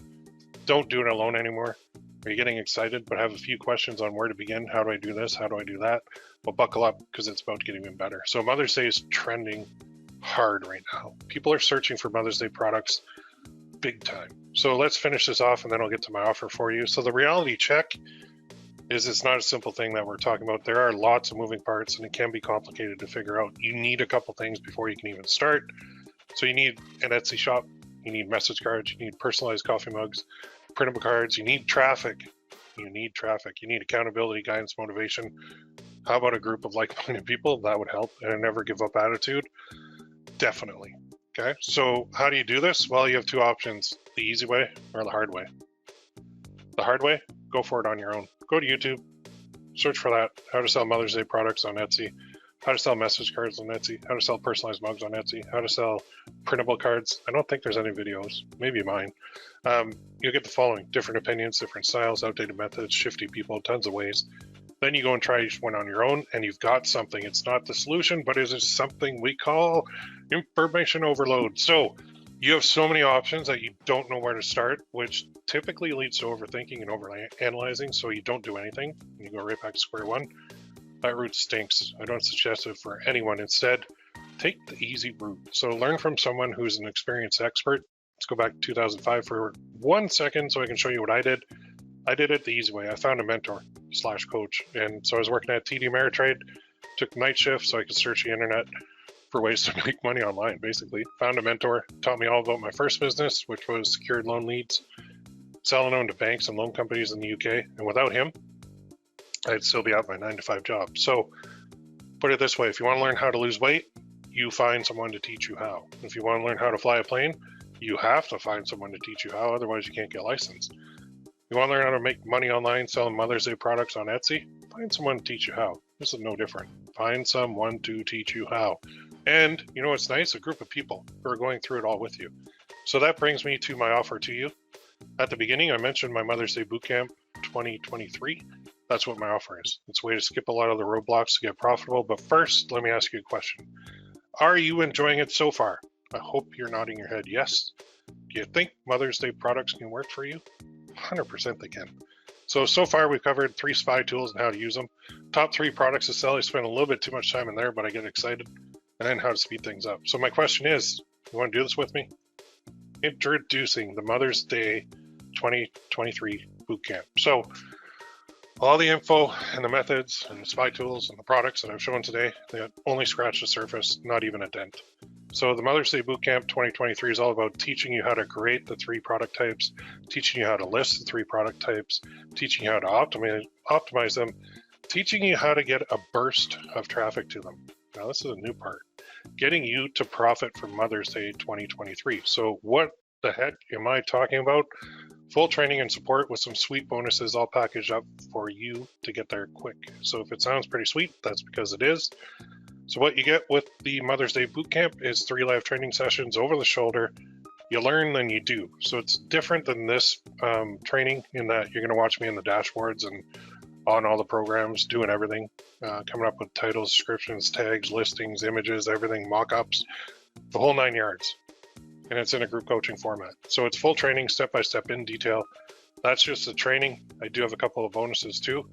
Don't do it alone anymore. Are you getting excited but have a few questions on where to begin? How do I do this? How do I do that? Well, buckle up because it's about to get even better. So Mother's Day is trending hard right now. People are searching for Mother's Day products big time. So let's finish this off and then I'll get to my offer for you. So the reality check is it's not a simple thing that we're talking about. There are lots of moving parts and it can be complicated to figure out. You need a couple things before you can even start. So you need an Etsy shop, you need message cards, you need personalized coffee mugs, printable cards, you need traffic. You need accountability, guidance, motivation. How about a group of like-minded people? That would help. And a never give up attitude. Definitely. Okay, so how do you do this? Well, you have 2 options, the easy way or the hard way. The hard way, go for it on your own. Go to YouTube, search for that, how to sell Mother's Day products on Etsy, how to sell message cards on Etsy, how to sell personalized mugs on Etsy, how to sell printable cards. I don't think there's any videos, maybe mine. You'll get the following: different opinions, different styles, outdated methods, shifty people, tons of ways. Then you go and try each one on your own and you've got something. It's not the solution, but it is something we call information overload. So you have so many options that you don't know where to start, which typically leads to overthinking and overanalyzing. So you don't do anything and you go right back to square one. That route stinks. I don't suggest it for anyone. Instead, take the easy route. So learn from someone who's an experienced expert. Let's go back to 2005 for 1 second so I can show you what I did. I did it the easy way. I found a mentor/coach. And so I was working at TD Ameritrade, took night shift so I could search the internet for ways to make money online, basically. Found a mentor, taught me all about my first business, which was secured loan leads, selling them to banks and loan companies in the UK. And without him, I'd still be at my 9-to-5 job. So put it this way, if you want to learn how to lose weight, you find someone to teach you how. If you want to learn how to fly a plane, you have to find someone to teach you how, otherwise you can't get licensed. You want to learn how to make money online selling Mother's Day products on Etsy? Find someone to teach you how. This is no different. Find someone to teach you how. And you know what's nice? A group of people who are going through it all with you. So that brings me to my offer to you. At the beginning, I mentioned my Mother's Day Bootcamp 2023. That's what my offer is. It's a way to skip a lot of the roadblocks to get profitable. But first, let me ask you a question. Are you enjoying it so far? I hope you're nodding your head yes. Do you think Mother's Day products can work for you? 100% they can. So far we've covered 3 spy tools and how to use them. Top 3 products to sell. I spent a little bit too much time in there, but I get excited. And then how to speed things up. So my question is, you want to do this with me? Introducing the Mother's Day 2023 Bootcamp. So all the info and the methods and the spy tools and the products that I've shown today, they only scratched the surface, not even a dent. So the Mother's Day Bootcamp 2023 is all about teaching you how to create the 3 product types, teaching you how to list the 3 product types, teaching you how to optimize them, teaching you how to get a burst of traffic to them. Now this is a new part, getting you to profit from Mother's Day 2023. So what the heck am I talking about? Full training and support with some sweet bonuses all packaged up for you to get there quick. So if it sounds pretty sweet, that's because it is. So what you get with the Mother's Day Bootcamp is 3 live training sessions over the shoulder. You learn, then you do. So it's different than this training in that you're going to watch me in the dashboards and on all the programs, doing everything, coming up with titles, descriptions, tags, listings, images, everything, mock-ups, the whole 9 yards. And it's in a group coaching format. So it's full training, step-by-step in detail. That's just the training. I do have a couple of bonuses too.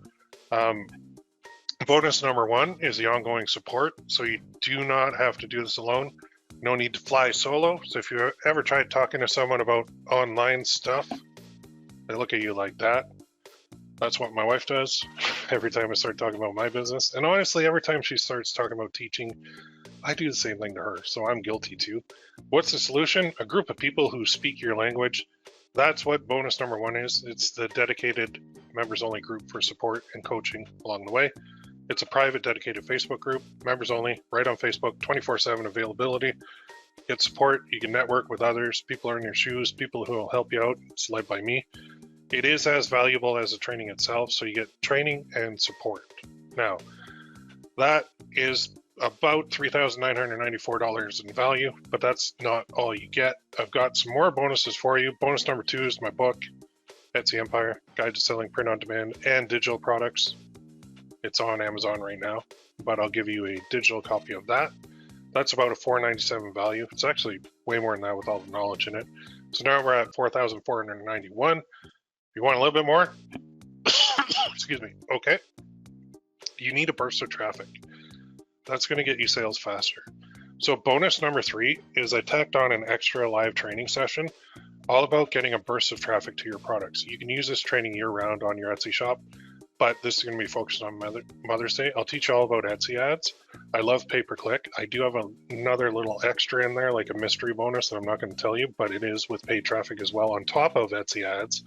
Bonus number 1 is the ongoing support. So you do not have to do this alone. No need to fly solo. So if you ever tried talking to someone about online stuff, they look at you like that. That's what my wife does every time I start talking about my business. And honestly, every time she starts talking about teaching, I do the same thing to her. So I'm guilty too. What's the solution? A group of people who speak your language That's what bonus number 1 is. It's the dedicated members only group for support and coaching along the way. It's a private dedicated Facebook group, members only, right on Facebook, 24/7 availability. Get support, you can network with others, people are in your shoes, people who will help you out. It's led by me. It is as valuable as the training itself, so you get training and support. Now, that is about $3,994 in value, but that's not all you get. I've got some more bonuses for you. Bonus number 2 is my book, Etsy Empire, Guide to Selling Print on Demand and Digital Products. It's on Amazon right now, but I'll give you a digital copy of that. That's about a $497 value. It's actually way more than that with all the knowledge in it. So now we're at $4,491. If you want a little bit more, excuse me, okay. You need a burst of traffic. That's going to get you sales faster. So bonus number 3 is I tacked on an extra live training session all about getting a burst of traffic to your products. You can use this training year round on your Etsy shop, but this is going to be focused on Mother's Day. I'll teach you all about Etsy ads. I love pay-per-click. I do have another little extra in there, like a mystery bonus that I'm not going to tell you, but it is with paid traffic as well on top of Etsy ads.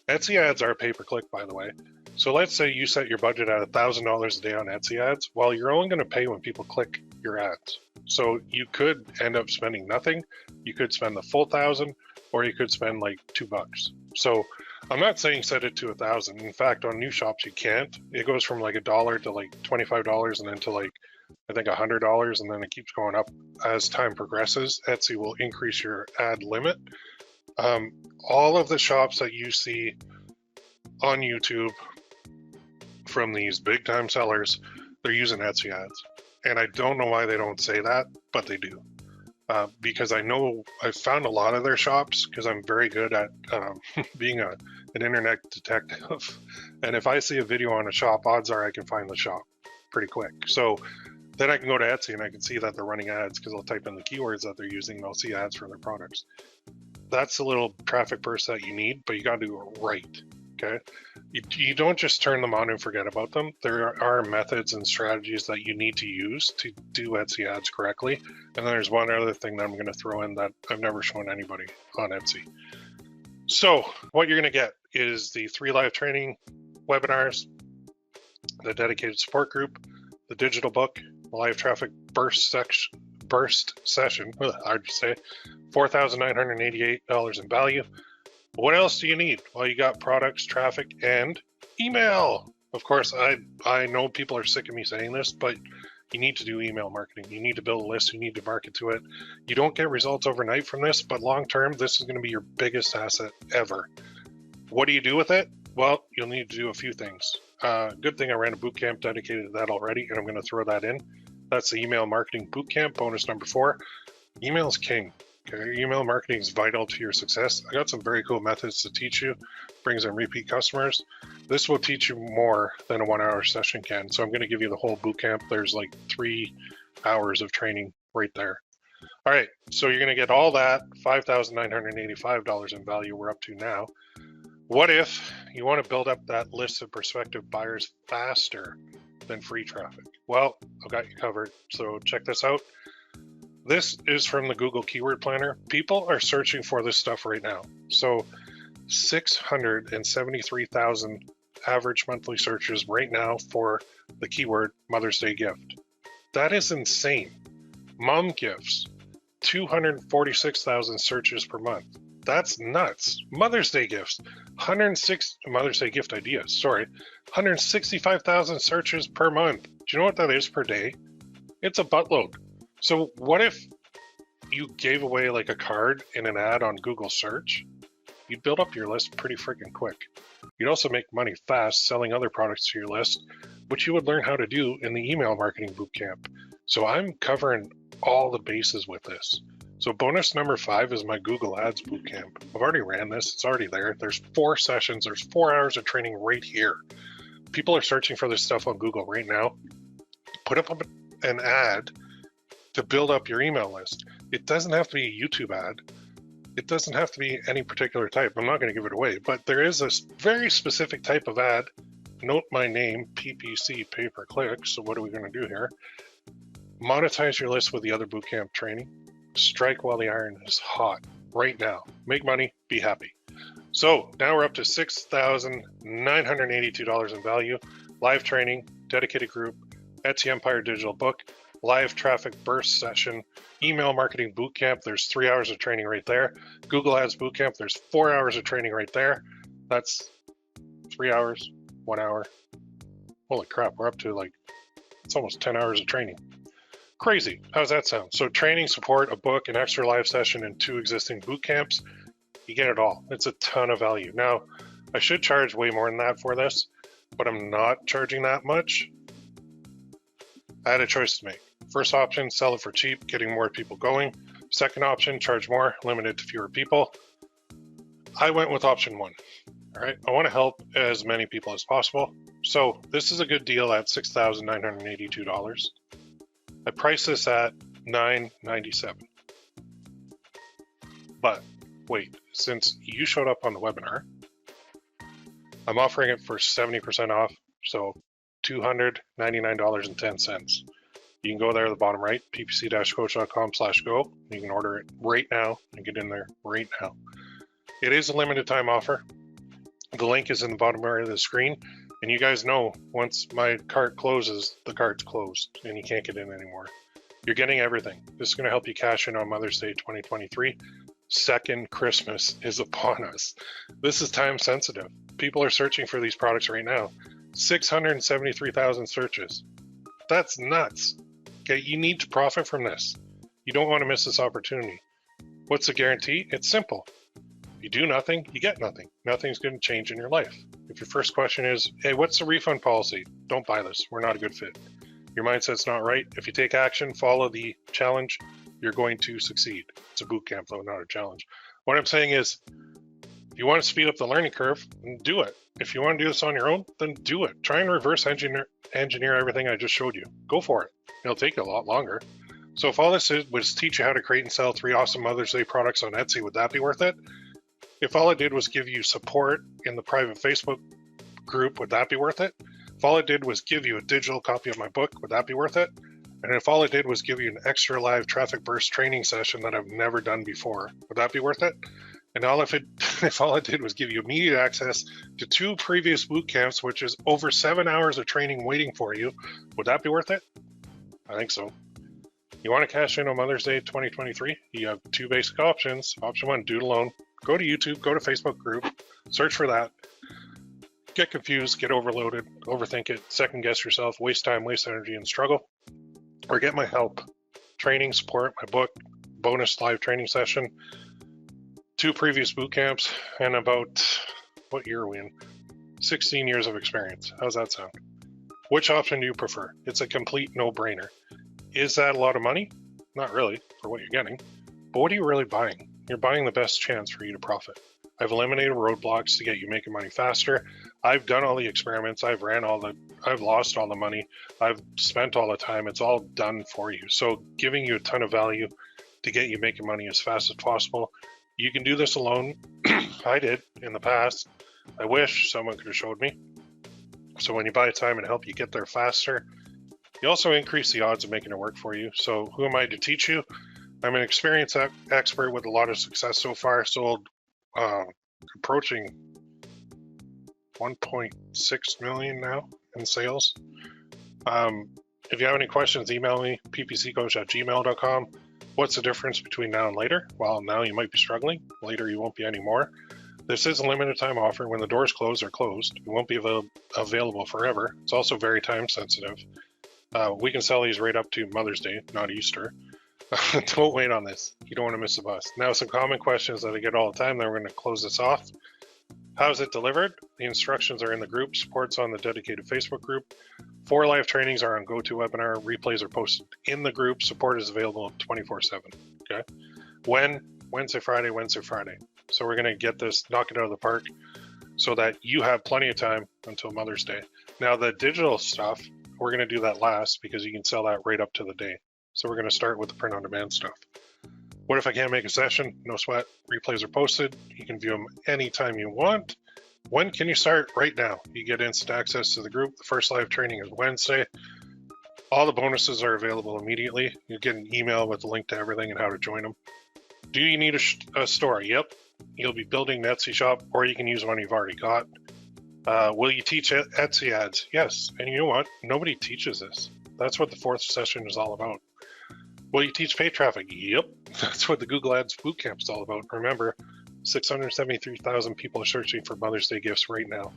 Etsy ads are pay-per-click, by the way. So let's say you set your budget at $1,000 a day on Etsy ads. Well, you're only going to pay when people click your ads. So you could end up spending nothing. You could spend the full 1,000, or you could spend like $2. So I'm not saying set it to 1,000. In fact, on new shops you can't. It goes from like $1 to like $25, and then to like I think $100, and then it keeps going up as time progresses. Etsy will increase your ad limit. All of the shops that you see on YouTube from these big time sellers, they're using Etsy ads. And I don't know why they don't say that, but they do. Because I know I've found a lot of their shops because I'm very good at being an internet detective. And if I see a video on a shop, odds are I can find the shop pretty quick. So then I can go to Etsy and I can see that they're running ads because I'll type in the keywords that they're using and I'll see ads for their products. That's a little traffic burst that you need, but you got to do it right. Okay. You don't just turn them on and forget about them. There are methods and strategies that you need to use to do Etsy ads correctly. And then there's one other thing that I'm going to throw in that I've never shown anybody on Etsy. So what you're going to get is the 3 live training webinars, the dedicated support group, the digital book, the live traffic burst session, hard to say, $4,988 in value. What else do you need? Well, you got products, traffic, and email. Of course, I know people are sick of me saying this, but you need to do email marketing. You need to build a list. You need to market to it. You don't get results overnight from this, but long term, this is going to be your biggest asset ever. What do you do with it? Well, you'll need to do a few things. Good thing I ran a bootcamp dedicated to that already, and I'm going to throw that in. That's the email marketing bootcamp, bonus number 4. Email is king. Okay, email marketing is vital to your success. I got some very cool methods to teach you, brings in repeat customers. This will teach you more than a 1-hour session can. So I'm going to give you the whole bootcamp. There's like 3 hours of training right there. All right, so you're going to get all that, $5,985 in value we're up to now. What if you want to build up that list of prospective buyers faster than free traffic? Well, I've got you covered. So check this out. This is from the Google Keyword Planner. People are searching for this stuff right now. So 673,000 average monthly searches right now for the keyword Mother's Day gift. That is insane. Mom gifts, 246,000 searches per month. That's nuts. Mother's Day gifts, Mother's Day gift ideas, 165,000 searches per month. Do you know what that is per day? It's a buttload. So what if you gave away like a card in an ad on Google search? You'd build up your list pretty freaking quick. You'd also make money fast selling other products to your list, which you would learn how to do in the email marketing bootcamp. So I'm covering all the bases with this. So bonus number 5 is my Google Ads bootcamp. I've already ran this. It's already there. There's 4 sessions. There's 4 hours of training right here. People are searching for this stuff on Google right now. Put up an ad to build up your email list. It doesn't have to be a YouTube ad. It doesn't have to be any particular type. I'm not going to give it away, but there is a very specific type of ad. Note my name, PPC, pay-per-click. So what are we going to do here? Monetize your list with the other bootcamp training. Strike while the iron is hot right now. Make money, be happy. So now we're up to $6,982 in value. Live training, dedicated group, Etsy Empire digital book, live traffic burst session, email marketing bootcamp. There's 3 hours of training right there. Google Ads bootcamp. There's 4 hours of training right there. That's 3 hours, 1 hour. Holy crap, we're up to like, it's almost 10 hours of training. Crazy. How's that sound? So training, support, a book, an extra live session, and 2 existing boot camps. You get it all. It's a ton of value. Now, I should charge way more than that for this, but I'm not charging that much. I had a choice to make. First option, sell it for cheap, getting more people going. Second option, charge more, limited to fewer people. I went with option 1. All right, I want to help as many people as possible. So this is a good deal at $6,982. I priced this at $997. But wait, since you showed up on the webinar, I'm offering it for 70% off, so $299.10. You can go there at the bottom right, ppc-coach.com/go. You can order it right now and get in there right now. It is a limited time offer. The link is in the bottom area of the screen. And you guys know, once my cart closes, the cart's closed and you can't get in anymore. You're getting everything. This is going to help you cash in on Mother's Day 2023. Second Christmas is upon us. This is time sensitive. People are searching for these products right now. 673,000 searches. That's nuts. Okay, you need to profit from this. You don't want to miss this opportunity. What's the guarantee? It's simple. If you do nothing, you get nothing. Nothing's going to change in your life. If your first question is, hey, what's the refund policy? Don't buy this. We're not a good fit. Your mindset's not right. If you take action, follow the challenge, you're going to succeed. It's a boot camp, though, not a challenge. What I'm saying is, if you want to speed up the learning curve, then do it. If you want to do this on your own, then do it. Try and reverse engineer everything I just showed you. Go for it. It'll take you a lot longer. So if all this was teach you how to create and sell 3 awesome Mother's Day products on Etsy, would that be worth it? If all I did was give you support in the private Facebook group, would that be worth it? If all I did was give you a digital copy of my book, would that be worth it? And if all I did was give you an extra live traffic burst training session that I've never done before, would that be worth it? And if all I did was give you immediate access to 2 previous boot camps, which is over 7 hours of training waiting for you, would that be worth it? I think so. You want to cash in on Mother's Day 2023? You have 2 basic options. Option 1, do it alone. Go to YouTube, go to Facebook group, search for that. Get confused, get overloaded, overthink it, second guess yourself, waste time, waste energy, and struggle. Or get my help. Training, support, my book, bonus live training session, 2 previous boot camps, and about, what year are we in? 16 years of experience. How's that sound? Which option do you prefer? It's a complete no-brainer. Is that a lot of money? Not really, for what you're getting. But what are you really buying? You're buying the best chance for you to profit. I've eliminated roadblocks to get you making money faster. I've done all the experiments. I've lost all the money. I've spent all the time. It's all done for you. So giving you a ton of value to get you making money as fast as possible. You can do this alone. I did in the past. I wish someone could have showed me. So when you buy time and help you get there faster, you also increase the odds of making it work for you. So who am I to teach you? I'm an experienced expert with a lot of success so far, sold approaching 1.6 million now in sales. If you have any questions, email me, ppccoach@gmail.com. What's the difference between now and later? Well, now you might be struggling. Later, you won't be anymore. This is a limited time offer. When the doors close, they're closed. It won't be available forever. It's also very time sensitive. We can sell these right up to Mother's Day, not Easter. Don't wait on this. You don't want to miss the bus. Now, some common questions that I get all the time, then we're going to close this off. How is it delivered? The instructions are in the group. Support's on the dedicated Facebook group. 4 live trainings are on GoToWebinar. Replays are posted in the group. Support is available 24/7. Okay. When? Wednesday, Friday, Wednesday, Friday. So we're going to get this, knock it out of the park so that you have plenty of time until Mother's Day. Now, the digital stuff, we're going to do that last because you can sell that right up to the day. So we're going to start with the print on demand stuff. What if I can't make a session? No sweat. Replays are posted. You can view them anytime you want. When can you start? Right now. You get instant access to the group. The first live training is Wednesday. All the bonuses are available immediately. You get an email with a link to everything and how to join them. Do you need a store? Yep. You'll be building an Etsy shop, or you can use one you've already got. Will you teach Etsy ads? Yes. And you know what? Nobody teaches this. That's what the 4th session is all about. Will you teach paid traffic? Yep. That's what the Google Ads Bootcamp is all about. Remember, 673,000 people are searching for Mother's Day gifts right now.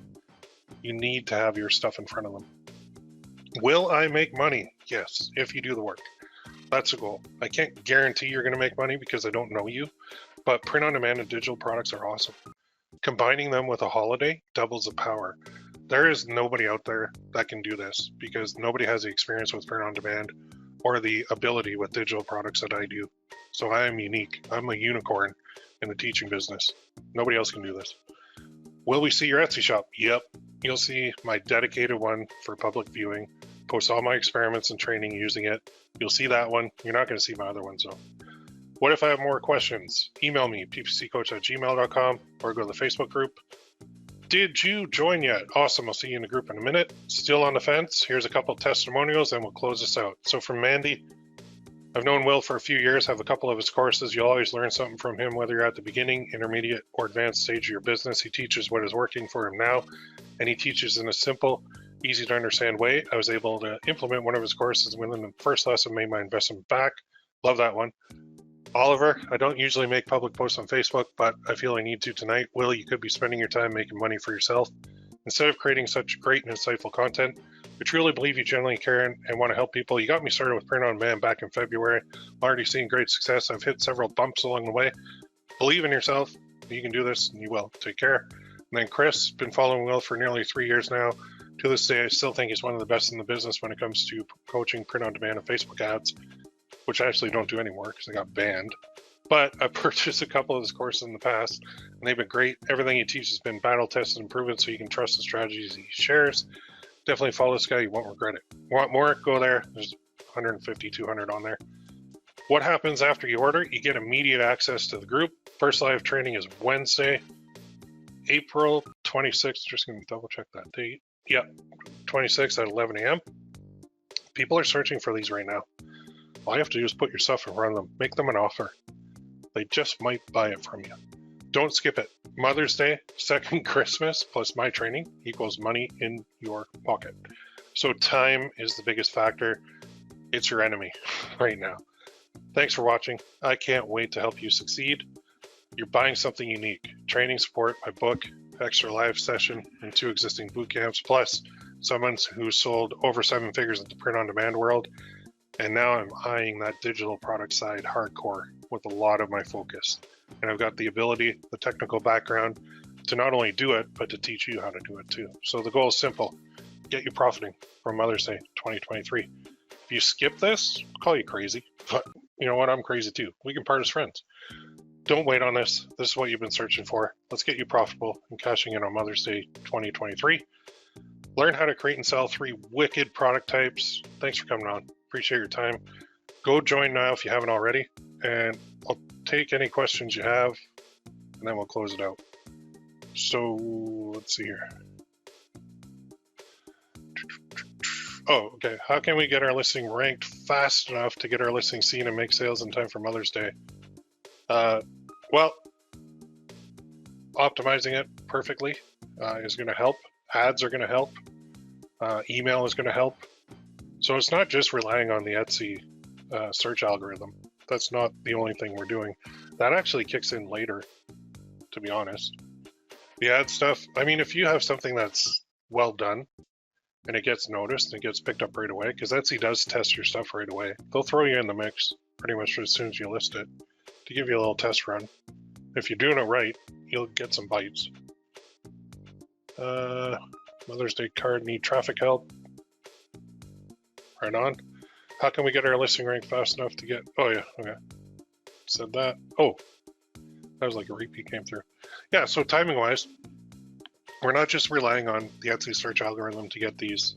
You need to have your stuff in front of them. Will I make money? Yes, if you do the work. That's a goal. I can't guarantee you're going to make money because I don't know you, but print on demand and digital products are awesome. Combining them with a holiday doubles the power. There is nobody out there that can do this because nobody has the experience with print on demand or the ability with digital products that I do. So I am unique. I'm a unicorn in the teaching business. Nobody else can do this. Will we see your Etsy shop? Yep. You'll see my dedicated one for public viewing. Post all my experiments and training using it. You'll see that one. You're not going to see my other ones though. What if I have more questions? Email me, ppccoach@gmail.com, or go to the Facebook group. Did you join yet? Awesome. I'll see you in the group in a minute. Still on the fence? Here's a couple of testimonials and we'll close this out. So from Mandy, I've known Will for a few years, have a couple of his courses. You'll always learn something from him, whether you're at the beginning, intermediate, or advanced stage of your business. He teaches what is working for him now, and he teaches in a simple, easy to understand way. I was able to implement one of his courses within the first lesson, made my investment back. Love that one. Oliver, I don't usually make public posts on Facebook, but I feel I need to tonight. Will, you could be spending your time making money for yourself. Instead of creating such great and insightful content, I truly believe you genuinely care and want to help people. You got me started with print on demand back in February. I'm already seeing great success. I've hit several bumps along the way. Believe in yourself. You can do this and you will. Take care. And then Chris, been following Will for nearly 3 years now. To this day, I still think he's one of the best in the business when it comes to coaching print on demand and Facebook ads, which I actually don't do anymore because I got banned. But I purchased a couple of his courses in the past, and they've been great. Everything he teaches has been battle tested and proven, so you can trust the strategies he shares. Definitely follow this guy. You won't regret it. Want more? Go there. There's 150, 200 on there. What happens after you order? You get immediate access to the group. First live training is Wednesday, April 26th. Just going to double check that date. Yep, 26th at 11 a.m. People are searching for these right now. All you have to do is put your stuff in front of them. Make them an offer. They just might buy it from you. Don't skip it. Mother's Day, second Christmas, plus my training equals money in your pocket. So time is the biggest factor. It's your enemy right now. Thanks for watching. I can't wait to help you succeed. You're buying something unique. Training support, my book, extra live session, and 2 existing boot camps, plus someone who sold over 7 figures in the print on demand world. And now I'm eyeing that digital product side hardcore with a lot of my focus. And I've got the ability, the technical background to not only do it, but to teach you how to do it too. So the goal is simple. Get you profiting from Mother's Day 2023. If you skip this, I'll call you crazy. But you know what? I'm crazy too. We can part as friends. Don't wait on this. This is what you've been searching for. Let's get you profitable and cashing in on Mother's Day 2023. Learn how to create and sell 3 wicked product types. Thanks for coming on. Appreciate your time. Go join now if you haven't already, and I'll take any questions you have, and then we'll close it out. So let's see here. Oh, okay. How can we get our listing ranked fast enough to get our listing seen and make sales in time for Mother's Day? Well, optimizing it perfectly is going to help. Ads are going to help. Email is going to help. So it's not just relying on the Etsy search algorithm. That's not the only thing we're doing. That actually kicks in later, to be honest. The ad stuff, I mean, if you have something that's well done and it gets noticed and it gets picked up right away, because Etsy does test your stuff right away. They'll throw you in the mix pretty much as soon as you list it to give you a little test run. If you're doing it right, you'll get some bites. Mother's Day card need traffic help. Right on. How can we get our listing ranked fast enough to get, oh yeah, okay. Said that. Oh, that was like a repeat came through. Yeah, so timing wise, we're not just relying on the Etsy search algorithm to get these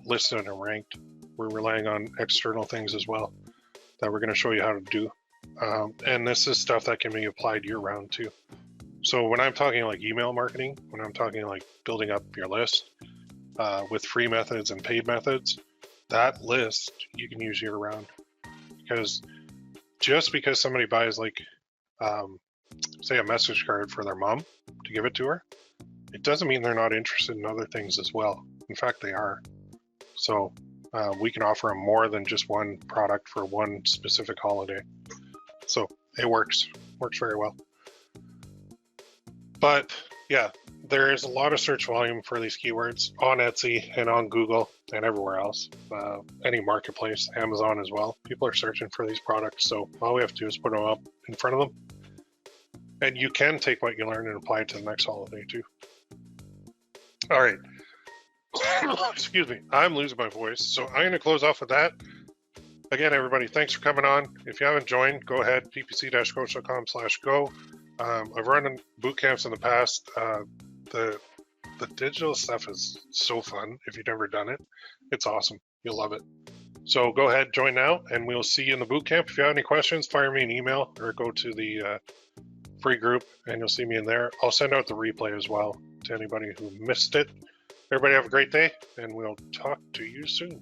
listed and ranked. We're relying on external things as well that we're going to show you how to do. And this is stuff that can be applied year round too. So when I'm talking like email marketing, when I'm talking like building up your list with free methods and paid methods, that list you can use year round. Because just because somebody buys like say, a message card for their mom to give it to her, it doesn't mean they're not interested in other things as well. In fact, they are. So we can offer them more than just one product for one specific holiday. So it works very well. But yeah, there is a lot of search volume for these keywords on Etsy and on Google and everywhere else. Any marketplace, Amazon as well. People are searching for these products. So all we have to do is put them up in front of them. And you can take what you learn and apply it to the next holiday too. All right. Excuse me. I'm losing my voice. So I'm going to close off with that. Again, everybody, thanks for coming on. If you haven't joined, go ahead, ppc-coach.com/go. I've run boot camps in the past. The digital stuff is so fun. If you've never done it, it's awesome. You'll love it. So go ahead, join now, and we'll see you in the boot camp. If you have any questions, fire me an email or go to the free group, and you'll see me in there. I'll send out the replay as well to anybody who missed it. Everybody have a great day, and we'll talk to you soon.